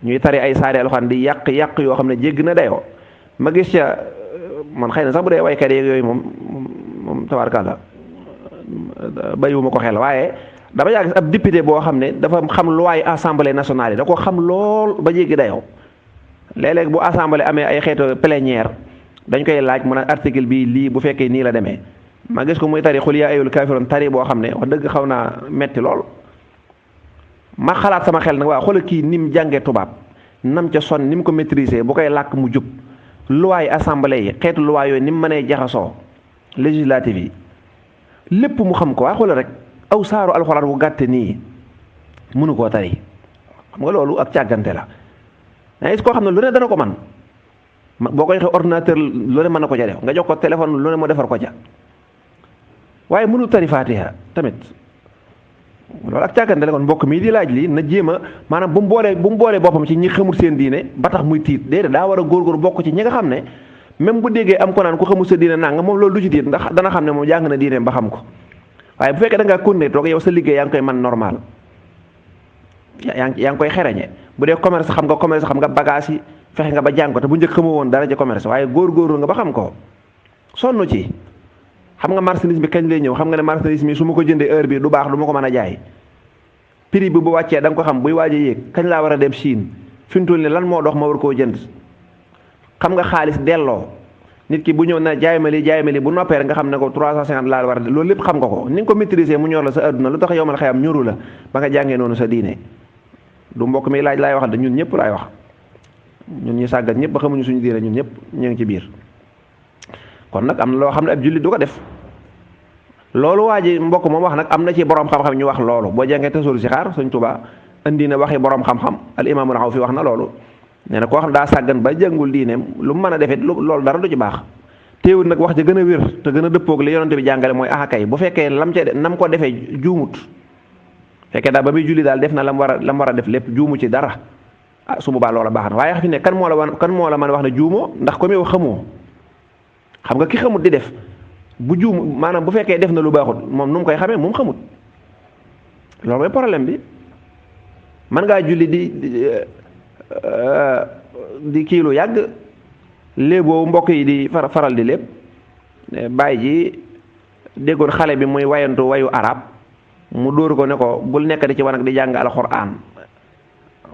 ñuy tari ay saari alxuraan di yàq yoo xam ne jégg na dayoo ma gis ca man xëy na sax bu dee waykat yeeg yooyu moom tabaarkalla bàyyiwuma ko xel waaye dama yaa gis ab député boo xam ne dafa xam loi assemblée nationale yi da ko xam lool ba jéggi dayoo léeg-léeg bu assemblée amee ay xeetu plénière dañ koy laaj mu ne article bi lii bu fekkee nii la demee ma gis ko muy tari xul yaa ayyuhal kaafiruun tari boo xam ne wax dëgg xaw naa metti lool ma xalaat sama xel nag waaw xoolal kii ni mu jàngee tubaab nam ca son ni mu ko maîtriser bu koy làkk mu jub loi assemblée yi xeetu loi yooyu ni mu mënee jaxasoo législative yi lépp mu xam ko waa xoolal rek aw saaru alxuraan bu gàtte nii mënu koo tari xam nga loolu ak càggante la da gis koo xam ne lu ne dana ko man boo koy joxe ordinateur lu ne mën na ko ca def nga jox ko téléphone lu ne mu defar ko ca waaye mënul tari Faatiha tamit loolu ak càggante la kon mbokk mii di laaj lii na jéem a maanaam bu mu boolee boppam ci ñi xamul seen diine ba tax muy tiit déedéet daa war a góorgóor bokk ci ñi nga xam ne même bu déggee am ko naan ku xamul sa diine nanga moom loolu du ci tiit ndax dana xam ne moom jàng na diine ba xam ko waaye bu fekkee da ngaa continuer toog yow sa liggéey yaa ngi koy man normal yaa ngi koy xereñe bu dee commerce xam nga bagage yi fexe nga ba jàng ko te bu njëkk xamoo woon dara ci commerce waaye góorgóorlu nga ba xam ko sonn ci xam nga marchandise bi kañ lay ñëw xam nga ne marchandise mi su ma ko jëndee heure bi du baax du ma ko mën a jaay prix bi bu wàccee da nga ko xam buy waaj a yéeg kañ laa war a dem Chine fi mu toll nii lan moo dox ma war koo jënd xam nga xaalis delloo nit ki bu ñëw na jaay ma li bu noppee rek nga xam ne ko 350 laa war a loolu lépp xam nga ko ni nga ko maîtriser mu ñor la sa adduna lu tax yow mal xëyam ñoru la ba nga jàngee noonu sa diine du mbokk mi laaj laay wax de ñun ñëpp laay wax ñun ñu sàggat ñëpp ba xamuñu suñu diine ñun ñëpp ñu ngi ci biir kon nag am na loo xam ne ab jullit du ko def loolu waa ji mbokk moom wax nag am na ci borom xam-xam ñu wax loolu boo jàngee Tazawudu Sixaar Sëñ Tuubaa indi na waxi borom xam-xam al imaamul Awfi wax na loolu nee na koo xam daa sàggan ba jàngul diineem lu mu mën a defit loolu dara du ci baax teewul nag wax ja gën a wér te gën a dëppoog li yonante bi jàngale mooy kay bu fekkee lam ca nam ko defee juumut fekkee daal ba muy julli daal def na lam war a def lépp juumu ci dara su boobaa loola baax na waaye fi ne kan moo la mën a wax ne juumoo ndax comme yow xamoo xam nga ki xamut di def bu juum maanaam bu fekkee def na lu baaxut moom nu mu koy xamee moom xamut loolu mooy problème bi man ngaa julli di kii lu yàgg léeboo mbokk yi di faral di lépp bàyyi ji déggoon xale bi muy wayantu wayu arab mu dóor ko ne ko bul nekk di ci wanag di jàng alxuraan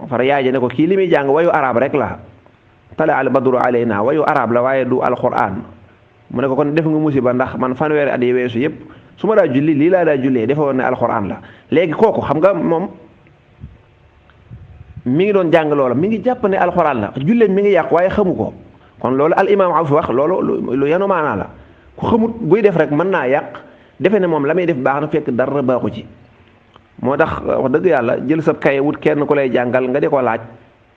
fara yaay ji ne ko kii li muy jàng wayu arab rek la tala al badru alayna wayu arab la waaye du alxuraan mu ne ko kon def nga musiba ndax man fanweeri at yi weesu yëpp su ma daa julli lii laa daa jullee defe woon ne alxuraan la léegi kooku xam nga moom mi ngi doon jàng loola mi ngi jàpp ne alxuraan la julleem mi ngi yàqu waaye xamu ko kon loolu al imaam Awf wax loolu lu yanu maanaa la ku xamut buy def rek mën naa yàq defe ne moom la muy def baax na fekk dara baaxu ci moo tax wax dëgg yàlla jël sa kaye wut kenn ku lay jàngal nga di ko laaj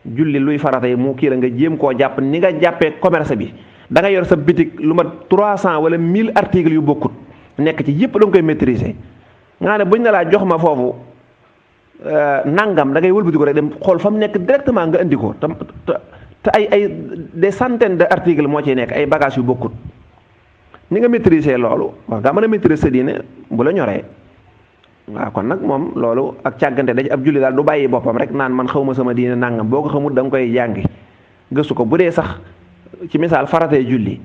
julli luy farata yi mu kii la nga jéem koo jàpp ni nga jàppee commerce bi da nga yor sa bitik lu mat 300 wala 1000 articles yu bokkut nekk ci yëpp da nga koy maîtriser nga ne buñ ne laa jox ma foofu nangam da ngay wëlbati ko rek dem xool fa mu nekk directement nga indi ko te ay des centaines de articles moo ciy nekk ay bagages yu bokkut ni nga maîtriser loolu wax nga mën a maîtriser sa diine bu la ñoree waaw kon nag moom loolu ak càggante da ci ab julli daal du bàyyi boppam rek naan man xawma sama diine nangam boo ko xamul da nga koy jàngi gëstu ko bu dee sax ci misaal faratee julli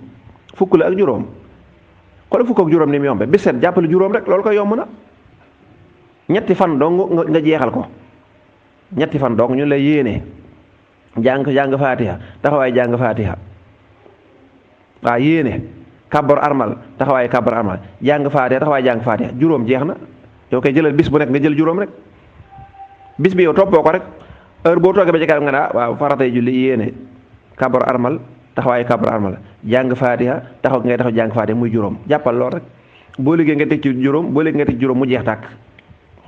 fukk la ak juróom xoolal fukk ak juróom ni mu yombe bis set jàppale juróom rek loolu ko yomb na ñetti fan dong nga jeexal ko ñetti fan dong ñu la yéene jàng faatiha taxawaay jàng faatiha waaw yéene kàbbar armal taxawaay kàbbar armal jàng faatiha taxawaay jàng faatiha juróom jeex na yow koy jëlal bis bu nekk nga jël juróom rek bis bi yow toppoo ko rek heure boo toogee ba ci kanam nga daa waaw faratay julli yéene kàbbar armal taxawaay kàbbar armal jàng faatiha taxaw ngay taxaw jàng faatiha muy juróom jàppal lool rek boo liggéey nga teg ci juróom boo liggéey nga teg ci juróom mu jeex tàkk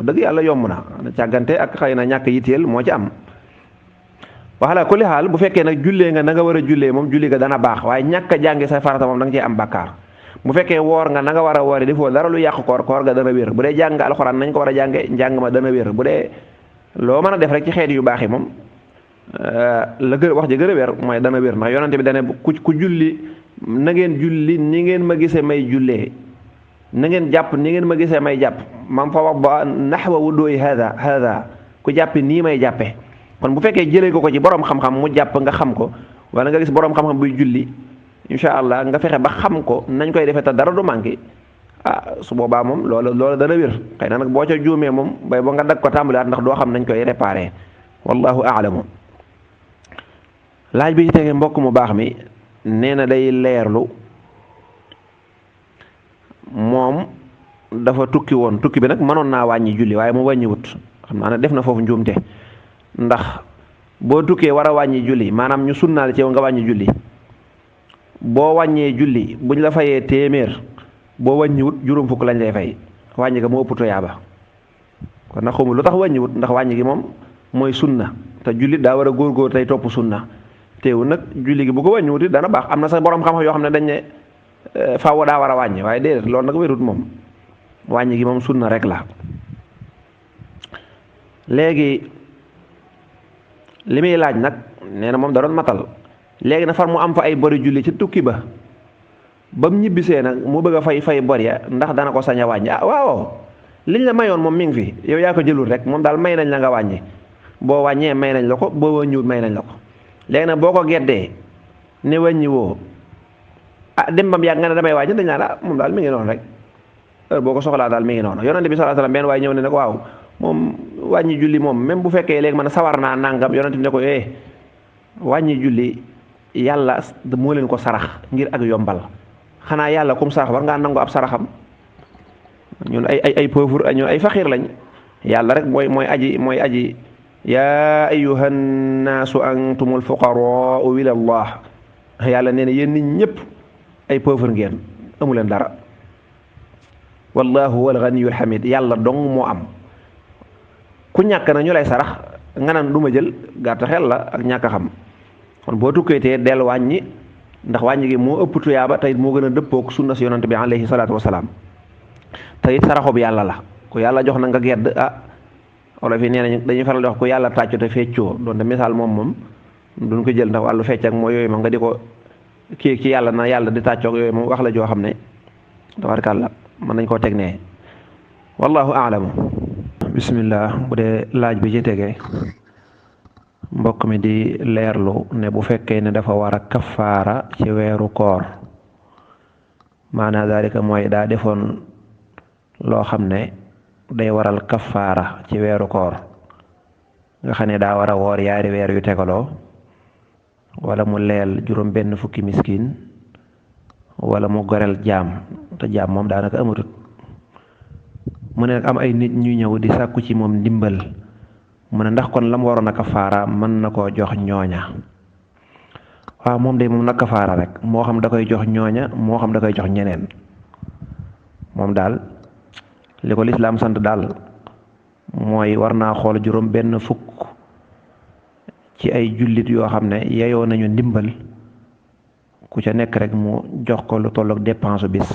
dëgg yàlla yomb na càggante ak xëy na ñàkk yitteel moo ci am waxala kulli xaal bu fekkee nag jullee nga na nga war a jullee moom julli ga dana baax waaye ñàkk a jàngi sa farata moom da nga cee am bàkkaar bu fekkee woor nga na nga war a woori defoo dara lu yàq koor ga dana wér bu dee jàng alxuraan nañ ko war a jànge njàng ma dana wér bu dee loo mën a def rek ci xeet yu baax yi moom la gën wax ji gën a wér mooy dana wér ndax yonante bi dane ku julli na ngeen julli ni ngeen ma gisee may jullee na ngeen jàpp ni ngeen ma gisee may jàpp mam fa wax ba naxwa wuddooy hada ku jàppi nii may jàppe kon bu fekkee jëlee ko ci borom xam-xam mu jàpp nga xam ko wala nga gis borom xam-xam buy julli incha allah nga fexe ba xam ko nañ koy defee te dara du manqué su boobaa moom loolu dana wér xëy na nag boo ca juumee moom bay ba nga dag ko tàmbaliwaat ndax doo xam nañ koy réparé wallahu aalamu laaj bi ci tege mbokk mu baax mi nee na day leerlu moom dafa tukki woon tukki bi nag mënoon naa wàññi julli waaye mu wàññiwut xam naa ne def na foofu njuumte ndax boo tukkee war a wàññi julli maanaam ñu sunnaal ci yow nga wàññi julli boo wàññee julli buñ la fayee téeméer boo wàññiwut juróom fukk lañ lay fay wàññi ga moo ëpp tuyaaba kon nag xamul lu tax wàññiwut ndax wàññi gi moom mooy sunna te julli daa war a góorgóor tey topp sunna teewu nag julli gi bu ko wàññiwut it dana baax am na sax borom xam-xam yoo xam ne dañ ne faaw daa war a wàññi waaye déedéet loolu nag wérut moom wàññi gi moom sunna rek la léegi li muy laaj nag nee na moom da doon matal léegi na far mu am fa ay bori julli ci tukki ba mu ñibbisee nag mu bëgg a fay bor ya ndax dana ko sañ a wàññi waaw liñ la mayoon moom mi ngi fi yow yaa ko jëlul rek moom daal may nañ la nga wàññi boo wàññee may nañ la ko boo wàññiwut may nañ la ko léegi nag boo ko geddee ne wàññi woo dem bam yàgg nga ne damay wàññi dañ naan moom daal mi ngi noonu rek heure boo ko soxlaa daal mi ngi noonu yonante bi sallallahu alayhi wasallam benn waaye ñëw ne ko waaw moom wàññi julli moom même bu fekkee léegi man sawar naa nangam yonante bi ne ko wàññi julli yàlla moo leen ko sarax ngir ak yombal xanaa yàlla kum sarax war ngaa nangu ab saraxam ñun ay pauvre ñun ay faqiir lañ yàlla rek mooy aji yaa ayyuhan naasu antumul fuqaraa'u ila Allah yàlla nee na yéen nit ñëpp ay pauvre ngeen amu leen dara wallahu huwal ghaniyyul hamid yàlla dong moo am ku ñàkk na ñu lay sarax nga naan du ma jël gàtt xel la ak ñàkk a xam kon boo tukkeetee del wàññi ndax wàññi gi moo ëpp tuyaaba te it moo gën a dëppook sunna si yonante bi alayhi salaatu wasalaam te it saraxu bi yàlla la ku yàlla jox na nga gedd olof yi nee nañ dañuy faral di wax ku yàlla tàccu te feccoo doonte misaal moom duñ ko jël ndax wàllu fecc ak moo yooyu moom nga di ko kii ci yàlla na yàlla di tàccoog yooyu moom wax la joo xam ne tabarkàlla mën nañ koo teg nee wallahu aalamu bismillah bu dee laaj bi ci tege mbokk mi di leerlu ne bu fekkee ne dafa war a kafaara ci weeru koor maanaa daalika mooy daa defoon loo xam ne day waral kafaara ci weeru koor nga xam ne daa war a woor yaari weer yu tegaloo wala mu leel juróom benn fukki miskin wala mu goreel jaam te jaam moom daanaka amatut mu ne nag am ay nit ñu ñëw di sàkku ci moom ndimbal mu ne ndax kon la mu waroon a kafaara mën na koo jox ñooña. waaw moom de moom na kafaara rek moo xam da koy jox ñooña moo xam da koy jox ñeneen. moom daal li ko lislaam sant daal mooy war naa xool juróom benn fukk ci ay jullit yoo xam ne yeyoo nañu ndimbal ku ca nekk rek mu jox ko lu tollook dépense bis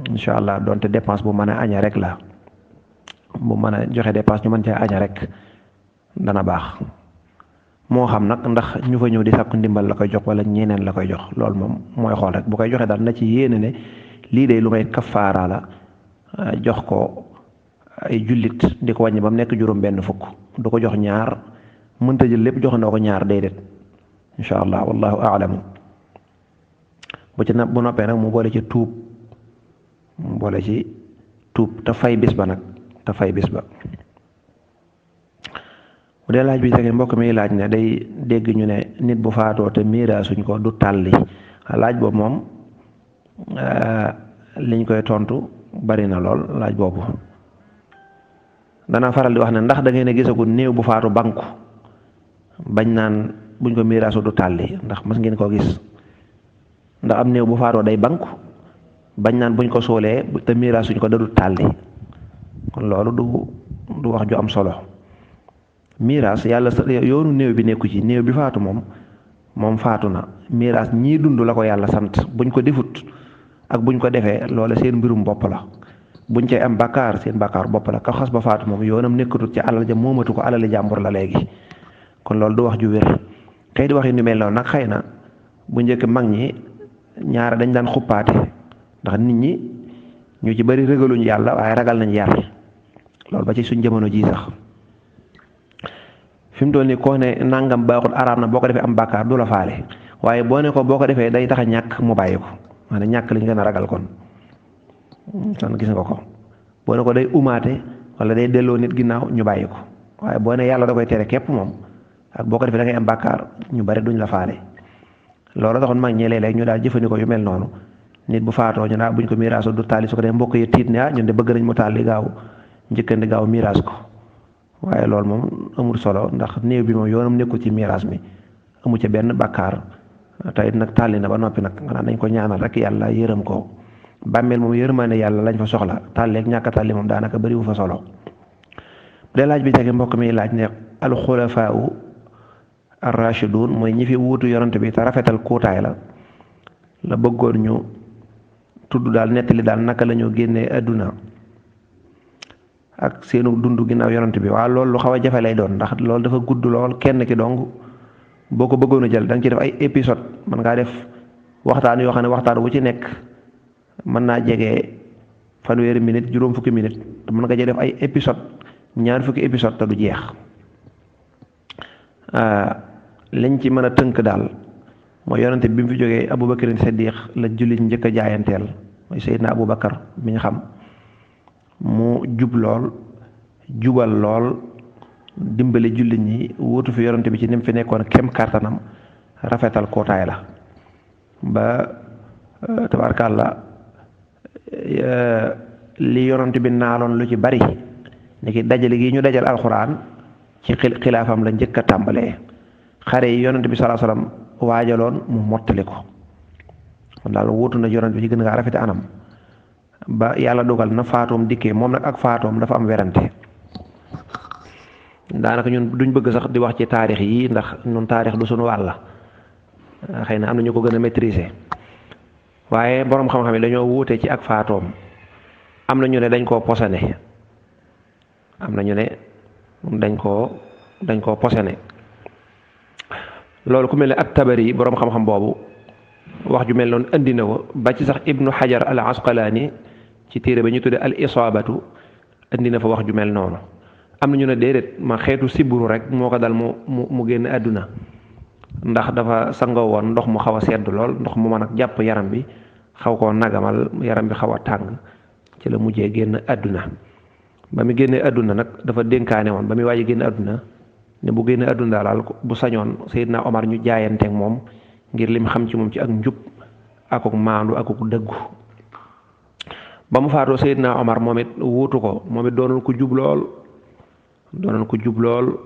incha allah donte dépense bu mën a aña rek la bu mën a joxe dépense ñu mën cee aña rek dana baax. moo xam nag ndax ñu fa ñëw di sàkku ndimbal la koy jox wala ñeneen la koy jox loolu moom mooy xool rek bu koy joxe daal na ci yéene ne lii de lu may kafaara la jox ko ay jullit di ko wàññi ba mu nekk juróom benn fukk du ko jox ñaar mënta jël lépp jox na ko ñaar déedéet incha allah wallahu aalamu. bu noppee nag mu boole ci tuub te fay bis ba nag te fay bis ba. bu dee laaj bi tege mbokk mi laaj ne day dégg ñu ne nit bu faatoo te miiraasuñ ko du tàlli laaj boobu moom liñ koy tontu bari na lool. laaj boobu dana faral di wax ne ndax da ngeen a gisagu néew bu faatu banku bañ naan buñ ko miiraasu du tàlli ndax mas ngeen koo gis ndax am néew bu faatoo day banku bañ naan buñ ko soolee te miiraasuñ ko da du tàlli kon loolu du wax ju am solo. miiraas yàlla yoonu néew bi nekku ci néew bi faatu moom faatu na miiraas ñii dund la ko yàlla sant buñ ko defut ak buñ ko defee loole seen mbirum bopp la buñ cay am bàkkaar seen bàkkaar bopp la ka xas ba faatu moom yoonam nekkatut ci alal ja moomatu ko alali jàmbur la léegi kon loolu du wax ju wér. kay di wax ni mel noonu nag xëy na bu njëkk mag ñi ñaara dañ daan xuppaate ndax nit ñi ñu ci bari ragaluñ yàlla waaye ragal nañ yar loolu ba ci suñ jamono ji sax fi mu toll nii koo ne nangam baaxul araam na boo ko defee am bàkkaar du la faale waaye boo ne ko boo ko defee day tax a ñàkk mu bàyyi ko maanaam ñàkk lañ gën a ragal kon gis nga ko boo ne ko day umaate wala day delloo nit ginnaaw ñu bàyyi ko waaye boo ne yàlla da koy tere képp moom ak boo ko defee da ngay am bàkkaar ñu bari duñ la faale. loolu taxoon mag ñi léeg-léeg ñu daal jëfandikoo yu mel noonu nit bu faatoo ñu buñ ko miraasu du taali su ko dee mbokk yi tiit ne ñun de bëgg nañ mu taali gaaw njëkkandi gaaw miraas ko. waaye loolu moom amul solo ndax néew bi moom yoonam nekkul ci miraas mi amu ca benn bàkkaar tey nag tàlli na ba noppi nag xanaa dañ ko ñaanal rek yàlla yërëm ko bàmmeel moom yërmaane yàlla lañ fa soxla tàlleeg ñàkk a tàlli moom daanaka bariwu fa solo. bu dee laaj bi tege mbokk mi laaj ne alxulafaau ar-rashidun mooy ñi fi wuutu yonante bi te rafetal kuutaay la bëggoon ñu tudd daal nettali daal naka la ñu génnee àdduna ak seenu dund ginnaaw yonent bi waaw loolu lu xaw a jafe lay doon ndax loolu dafa gudd lool kenn ki dong boo ko bëggoon a jël da nga ci def ay épisode mën ngaa def waxtaan yoo xam ne waxtaan wu ci nekk mën naa jege fanweeri minute juróom fukki minute te mën nga ci def ay épisode ñaar fukki épisode te du jeex. liñ ci mën a tënk daal mooy yonent bi mu fi jógee Abubakar Siddiq la jullit njëkk a jaayanteel mooy Seydina Abubakar mi ñu xam. mu jub lool jubal lool dimbali jullit ñi wuutu fi yonante bi ci nim fi nekkoon kem kàttanam rafetal kootaay la ba tabarkàlla li yonante bi naaloon lu ci bari ni ki dajale gi ñu dajal alxuraan ci xilaafam la njëkk a tàmbalee xare yi yonante bi sallallahu alayhi wasallam waajaloon mu mottali ko kon daal wuutu na yonante bi ci gën ngaa rafete anam ba yàlla dogal na faatoom dikkee moom nag ak faatoom dafa am werante daanaka ñun duñ bëgg sax di wax ci taarix yi ndax ñun taarix du suñu wàll xëy na am na ñu ko gën a maîtriser waaye boroom xam-xam yi dañoo wuute ci ak faatoom am na ñu ne dañ koo posone am na ñu ne dañ koo posone loolu ku mel ne ak tabari boroom xam-xam boobu wax ju mel noonu andi na ko ba ci sax ibnu xajar al asqalaani ci téere ba ñu tudde al isaabatu andi na fa wax ju mel noonu am na ñu ne déedéet ma xeetu siburu rek moo ko dal mu génn àdduna ndax dafa sangoo woon ndox mu xaw a sedd lool ndox mu mën a jàpp yaram bi xaw koo nagamal yaram bi xaw a tàng ci la mujjee génn àdduna ba mu génnee àdduna nag dafa dénkaane woon ba muy waaji génn àdduna ne bu génn àdduna daal bu sañoon Seydina Omar ñu jaayanteeg moom ngir lim xam ci moom ci ak njub akuk maandu akuk dëggu ba mu faatoo Seydina Omar moom it wuutu ko moom it doonul ko jub lool doonoon ko jub lool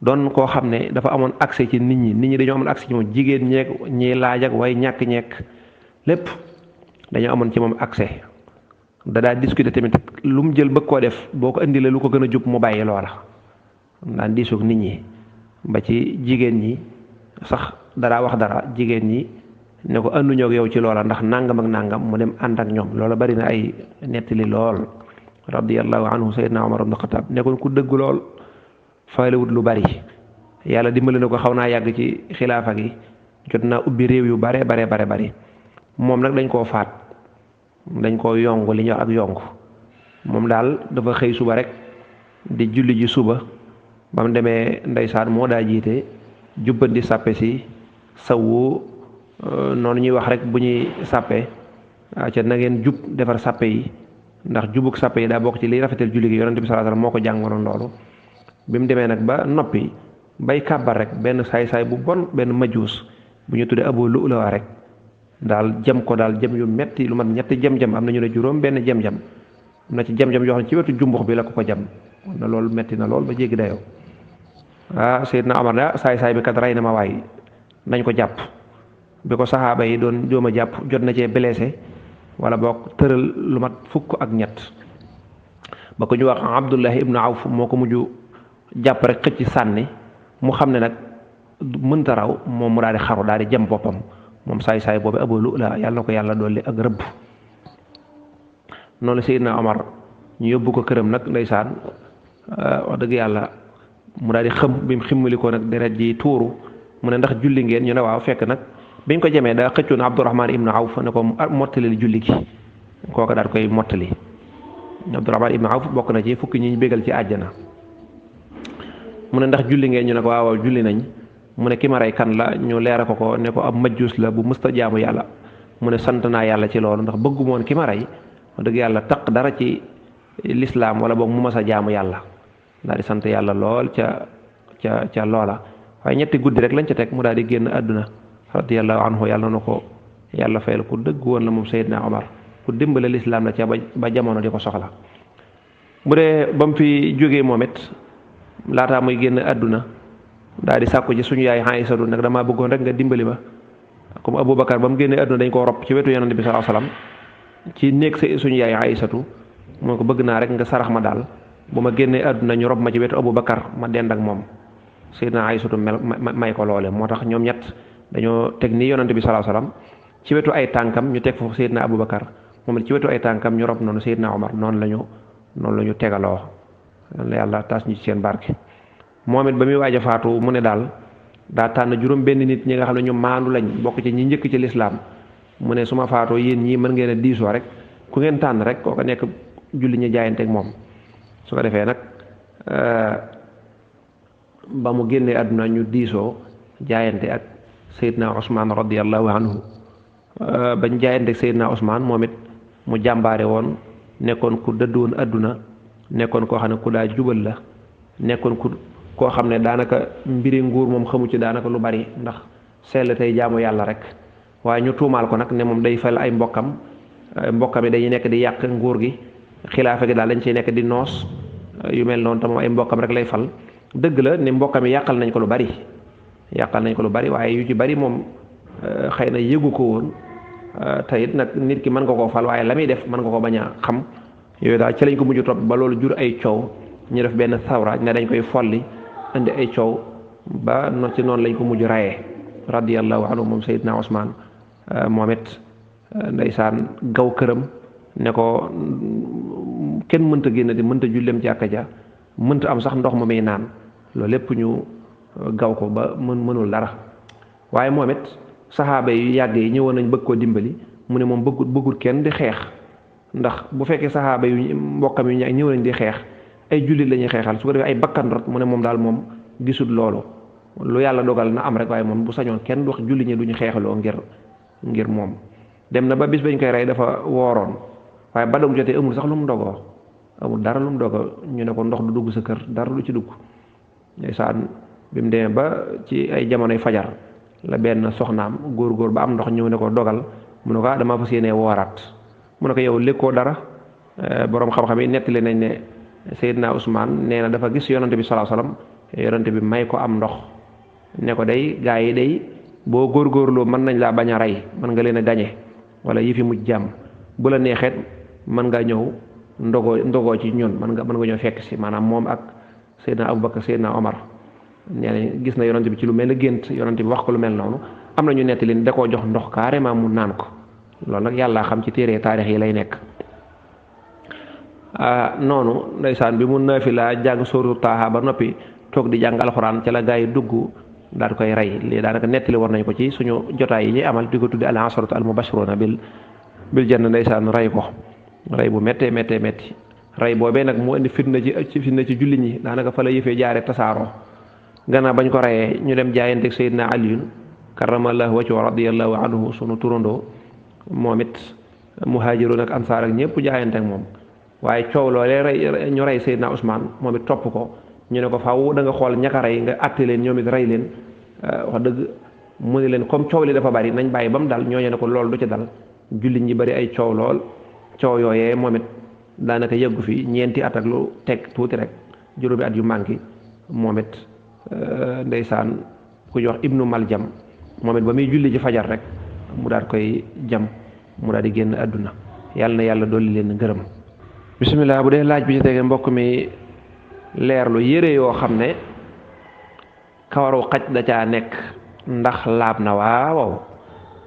doon koo xam ne dafa amoon accès ci nit ñi dañoo amoon accès ci moom jigéen ñeek ñiy laaj ak way ñàkk ñeek lépp dañoo amoon ci moom accès da daa discuter tamit lu mu jël bëgg koo def boo ko indilee lu ko gën a jub mu bàyyi loola daan diisoog nit ñi ba ci jigéen ñi sax daraa wax dara jigéen ñi ne ko ànduñoo ak yow ci loola ndax nangam ak nangam mu dem ànd ak ñoom loola bari na ay nettali lool radiyallahu anhu sayyidna Umar ibn Khattab nekkoon ku dëgg lool faalewut lu bari yàlla dimbali na ko xaw naa yàgg ci xilaafa gi jot naa ubbi réew yu bare bari moom nag dañ koo faat dañ koo yong li ñuy wax ak yong moom daal dafa xëy suba rek di julli ji suba ba mu demee ndeysaan moo daa jiite jubbandi sàppe si sawu noonu ñuy wax rek bu ñuy sàppe ca na ngeen jub defar sàppe yi ndax jubuk sàppe yi daa bokk ci liy rafetal julli gi yonent bi sallallahu alayhi wasallam moo ko jàngaloon loolu bi mu demee nag ba noppi bay kàbbar rek benn saay-saay bu bon benn majuus bu ñu tuddee Abu Lu'lu'a rek daal jëm ko daal jëm yu metti lu mat ñetti jëm-jëm am na ñu ne juróom benn jëm-jëm am na ci jëm-jëm yoo xam ne ci wetu jumbux bi la ko jam na loolu metti na lool ba jéggi dayoo Seydina Omar da saay-saay bi kat rey na ma waay nañ ko jàpp bi ko saxaaba yi doon jooma jàpp jot na cee blessé wala boog tëral lu mat fukk ak ñett ba ko ñu wax Abdullahi ibnu Awf moo ko mujj jàpp rek xëcc sànni mu xam ne nag mënta raw moom mu daal di xaru daal di jëm boppam moom saay-saay boobu Abu Lu'lu'a yàlla na ko yàlla dolli ak rëbb noonu Seydina Omar ñu yóbbu ko këram nag ndeysaan wax dëgg yàlla mu daal di xëm bi mu ximmali ko nag deret ji tuuru mu ne ndax julli ngeen ñu ne waaw fekk nag biñ ko jemee daa xëccoon Abdurrahman ibnu Awf ne ko mottali julli gi kooka daal koy mottali Abdurrahman ibnu Awf bokk na ci fukki ñi ñu bégal ci àjjana mu ne ndax julli ngeen ñu ne ko waaw julli nañ mu ne ki ma rey kan la ñu leera ko ne ko ab majjuus la bu mësta jaamu yàlla mu ne sant naa yàlla ci loolu ndax bëggu moon ki ma rey wax dëgg yàlla taq dara ci lislaam wala boog mu mas a jaamu yàlla daal di sant yàlla lool ca loola waaye ñetti guddi rek lañ ca teg mu daal di génn àdduna radiyallahu anhu yàlla na ko yàlla fayal ku dëgg woon la moom Seydina Omar ku dimbale lislaam la ca ba jamono di ko soxla bu dee ba mu fi jógee moom it laataa muy génn àdduna daal di sàkku ci suñu yaay Aysatu nag damaa bëggoon rek nga dimbali ma comme Aboubacar ba mu génnee àdduna dañ koo rob ci wetu yonent bi sallallahu alayhi wasallam ci néeg sa suñu yaay Aysatu moo ko bëgg naa rek nga sarax ma daal bu ma génnee àdduna ñu rob ma ci wetu Aboubacar ma dend ak moom Seydina Aysatu may ko loole moo tax ñoom ñett dañoo teg ni yonent bi sallallahu alayhi wasallam ci wetu ay tànkam ñu teg foofu Seydina Aboubacar moom ci wetu ay tànkam ñu rob noonu Seydina Omar noonu la ñu tegaloo yàlla taas ñu ci seen barke moom it ba muy waaj a faatu mu ne daal daa tànn juróom benn nit ñi nga xam ne ñu maandu lañ bokk ci ñi njëkk ci lislaam mu ne su ma faatoo yéen ñii mën ngeen a diisoo rek ku ngeen tànn rek kooka nekk julli ñu jaayante ak moom su ko defee nag ba mu génnee àdduna ñu diisoo jaayante ak Seydina Ousmane radiyallahu anhu bañ jaayante ak Seydina Ousmane moom it mu jàmbaare woon nekkoon ku dëdd woon àdduna nekkoon koo xam ne ku daa jubal la nekkoon koo xam ne daanaka mbiri nguur moom xamu ci daanaka lu bari ndax sell tey jaamu yàlla rek waaye ñu tuumaal ko nag ne moom day fal ay mbokkam yi dañuy nekk di yàq nguur gi xilaafa gi daal dañ ciy nekk di noos yu mel noonu te moom ay mbokkam rek lay fal dëgg la ne mbokkam yi yàqal nañ ko lu bari waaye yu ci bari moom xëy na yëgu ko woon te it nag nit ki mën nga koo fal waaye la muy def mën nga ko bañ a xam yooyu daal ci lañ ko mujj topp ba loolu jur ay coow ñu def benn sawra ne dañ koy folli indi ay coow ba ci noonu lañ ko mujj rayee radiyallahu anhu moom Seydina Ousmane moom it ndeysaan gaw këram ne ko kenn mënta génn di mënta jullem ci àkka ja mënta am sax ndox ma muy naan loolu lépp ñu gaw ko ba mënul dara waaye moom it saxaaba yu yàgg yi ñëwoon nañ bëgg koo dimbali mu ne moom bëggul kenn di xeex ndax bu fekkee saxaaba yu mbokkam yu ñëw nañ di xeex ay jullit la ñuy xeexal su ko defee ay bakkan rot mu ne moom daal moom gisul loolu lu yàlla dogal na am rek waaye moom bu sañoon kenn du wax jullit ñi duñu xeexaloo ngir moom dem na ba bis bañ koy rey dafa wooroon waaye ba dog jotee amul sax lu mu ndogoo amul dara lu mu ndogoo ñu ne ko ndox du dugg sa kër dara du ci dugg ndeysaan bi mu demee ba ci ay jamonoy fajar la benn soxnaam góor ba am ndox ñëw ne ko dogal mu ne ko dama fas yéenee wooraat mu ne ko yow lékkoo dara boroom xam-xam yi nettali nañ ne Seydina Ousmane nee na dafa gis yonante bi sallallahu alayhi wasallam yonante bi may ko am ndox ne ko day gaa yi day boo góorgóorloo mën nañ laa bañ a rey mën nga leen a gañe wala yi fi mujj jàmm bu la neexeet mën nga ñëw ndogoo ci ñun mën nga ñëw fekk si maanaam moom ak Seydina Aboubacar Seydina Omar nee na gis na yonante bi ci lu mel ne gént yonante bi wax ko lu mel noonu am na ñu nettali da koo jox ndox carrément mu naan ko loolu nag yàlla xam ci téere taarix yi lay nekk. noonu ndeysaan bi mu naafila jàng sóoru Taaha ba noppi toog di jàng alxuraan ca la gaa yi dugg daal di koy rey lii daanaka nettali war nañ ko ci suñu jotaay yi ñuy amal di ko tuddi al asharatu al mubashiruna bil janna ndeysaan rey ko rey bu méttee métti rey boobee nag mu indi fitna ci julli ñi daanaka fa la yëfee jaare tasaaroo gannaaw bañ ko reyee ñu dem jaayanteeg Seydina Aliyun karamallahu wajhu radiyallahu anhu sunu turandoo moom it muhaajiroon ak ansaar ak ñëpp jaayanteeg moom waaye coow loolee ñu rey Seydina Ousmane moom it topp ko ñu ne ko faaw da nga xool ñaka rey nga àtte leen ñoom it rey leen wax dëgg mu ne leen comme coow li dafa bari nañ bàyyi ba mu dal ñooñu ne ko loolu du ci dal jullit ñi bari ay coow lool coow yooyee moom it daanaka yëggu fi ñeenti at ak lu teg tuuti rek juróomi at yu manqué moom it ndeysaan ku ñu wax Ibnu Maljam moom it ba muy julli ci fajar rek mu daal koy jam mu daal di génn àdduna yàlla na yàlla dolli leen ngërëm. bisimilah bu dee laaj bi ci tege mbokk mi leerlu yére yoo xam ne kawaru xaj da caa nekk ndax laab na waaw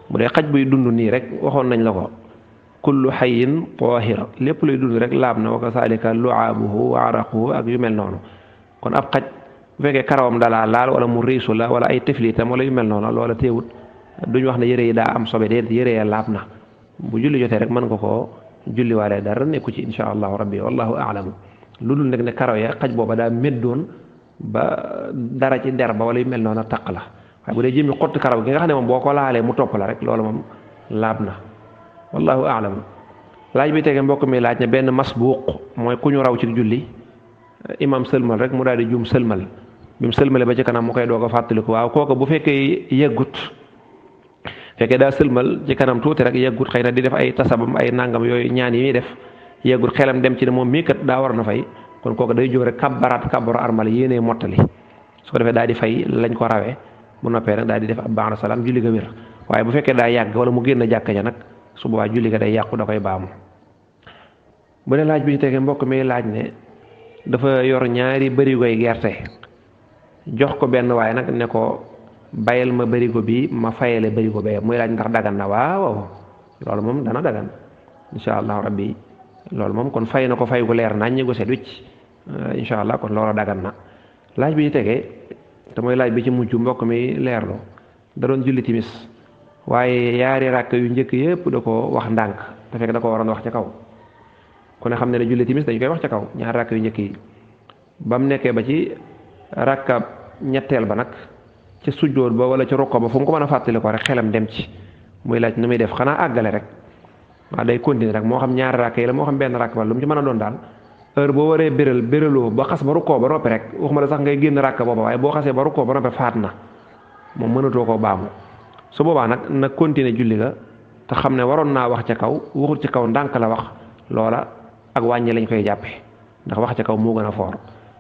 bu dee xaj buy dund nii rek waxoon nañ la ko kullu xayin tahir lépp luy dund rek laab na wa kasaalika luaabuhu wa araquhu ak yu mel noonu kon ab xaj bu fekkee karawam dalaa laal wala mu riisu la wala ay tiflitam wala yu mel noonu loola teewut duñ wax ne yére yi daa am sobe déet yére ya laab na bu julli jotee rek mën nga koo julliwaale dara nekku ci insha allahu rabbi wallahu aalamu lu dul nag ne karaw ya xaj booba daa méddoon ba dara ci der ba wala yu mel noonu taq la waaye bu dee jëmmi xott karaw gi nga xam ne moom boo ko laalee mu topp la rek loolu moom laab na wallahu aalamu laaj bi tege mbokk mi laaj ne benn masbuuq mooy ku ñu raw ci julli imam sëlmal rek mu daal di juum sëlmal bi mu sëlmale ba ci kanam mu koy doog a fàttaliku waaw kooku bu fekkee yeggut fekkee daa sëlmal ci kanam tuuti rek yeggut xëy na di def ay tasabam ay nangam yooyu ñaan yi muy def yeggut xelam dem ci ne moom mii kat daa war na fay kon kooku day jóg rek kabbaru armal yéenee mottali su ko defee daal di fay lañ ko rawee bu noppee nag daal di def ab ba'da salaam julli ga wér waaye bu fekkee daa yàgg wala mu génn jàkka ja nag su boobaa julli ga day yàqu da koy baamu. bu ne laaj bi ñu tegee mbokk mi laaj ne dafa yor ñaari bërigoy gerte jox ko benn waaye nag ne ko bayal ma bërigo bi ma fayale bërigo bee muy laaj ndax dagan na waaw loolu moom dana dagan insha allahu rabbi loolu moom kon fay na ko fay gu leer nañ ñi gu set wicc insha allah kon loolu dagan na. laaj bi ñu tegee te mooy laaj bi ci mujj mbokk mi leerlu da doon julli timis waaye yaari rakk yu njëkk yëpp da ko wax ndànk te fekk da ko waroon wax ca kaw ku ne xam ne ne julli timis dañu koy wax ca kaw ñaari rakk yu njëkk yi ba mu nekkee ba ci rakka ñetteel ba nag ca sujjóot ba wala ca rukko ba fu mu ko mën a fàttali ko rek xelam dem ci muy laaj nu muy def xanaa àggale rek waaw day continuer rek moo xam ñaari rakk yi la moo xam benn rakk ba lu mu ci mën a doon daal heure boo waree béraloo ba xas ba rukkoo ba noppi rek waxuma la sax ngay génn rakk booba waaye boo xasee ba rukkoo ba noppi faat na moom mënatoo koo baamu su boobaa nag na continuer julli ga te xam ne waroon naa wax ca kaw waxul ci kaw ndànk la wax loola ak wàññi lañ koy jàppe ndax wax ca kaw moo gën a foor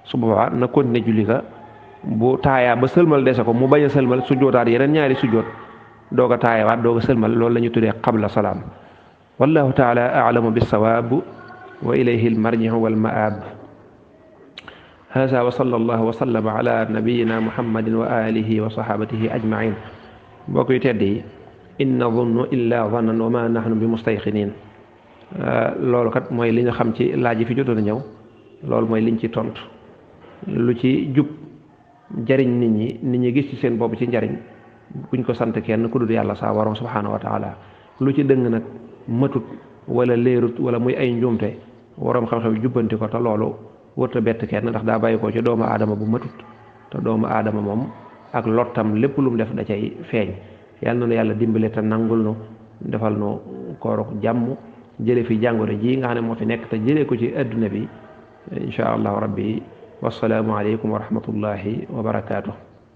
su boobaa na continuer julli ga bu taayaa ba sëlmal dese ko mu bañ a sëlmal sujjootaat yeneen ñaari sujjoot doog a taayawaat doog a sëlmal loolu la ñu tuddee qabla salaam wallahu taala a'lamu bis-sawaab wa ilayhi al-marji'u wal ma'aab haaza wa sallallahu wa sallama ala nabiyyina muhammadin wa alihi wa sahabatihi ajma'in mbokk yu tedd yi in nadunnu illa dhannan wa ma nahnu bi mustayqinin loolu kat mooy li nga xam ci laaj yi fi jotoon a ñëw loolu mooy liñ ci tontu lu ci jub jariñ nit ñi gis ci seen bopp ci njariñ buñ ko sant kenn ku dul yàlla saa waroon subhanahu wa taala lu ci dëng nag matut wala leerut wala muy ay njuumte waroom xam-xam jubbanti ko te loolu wërta bett kenn ndax daa bàyyi ko ci doomu aadama bu matut te doomu aadama moom ak lottam lépp lu mu def da cay feeñ yàlla na yàlla dimbale te nangul nu defal nu kooruk jàmm jële fi jàngoro ji nga xam ne moo fi nekk te jëlee ko ci adduna bi insha allahu rabbi wassalaamu aleykum wa rahmatullahi wa barakaatuh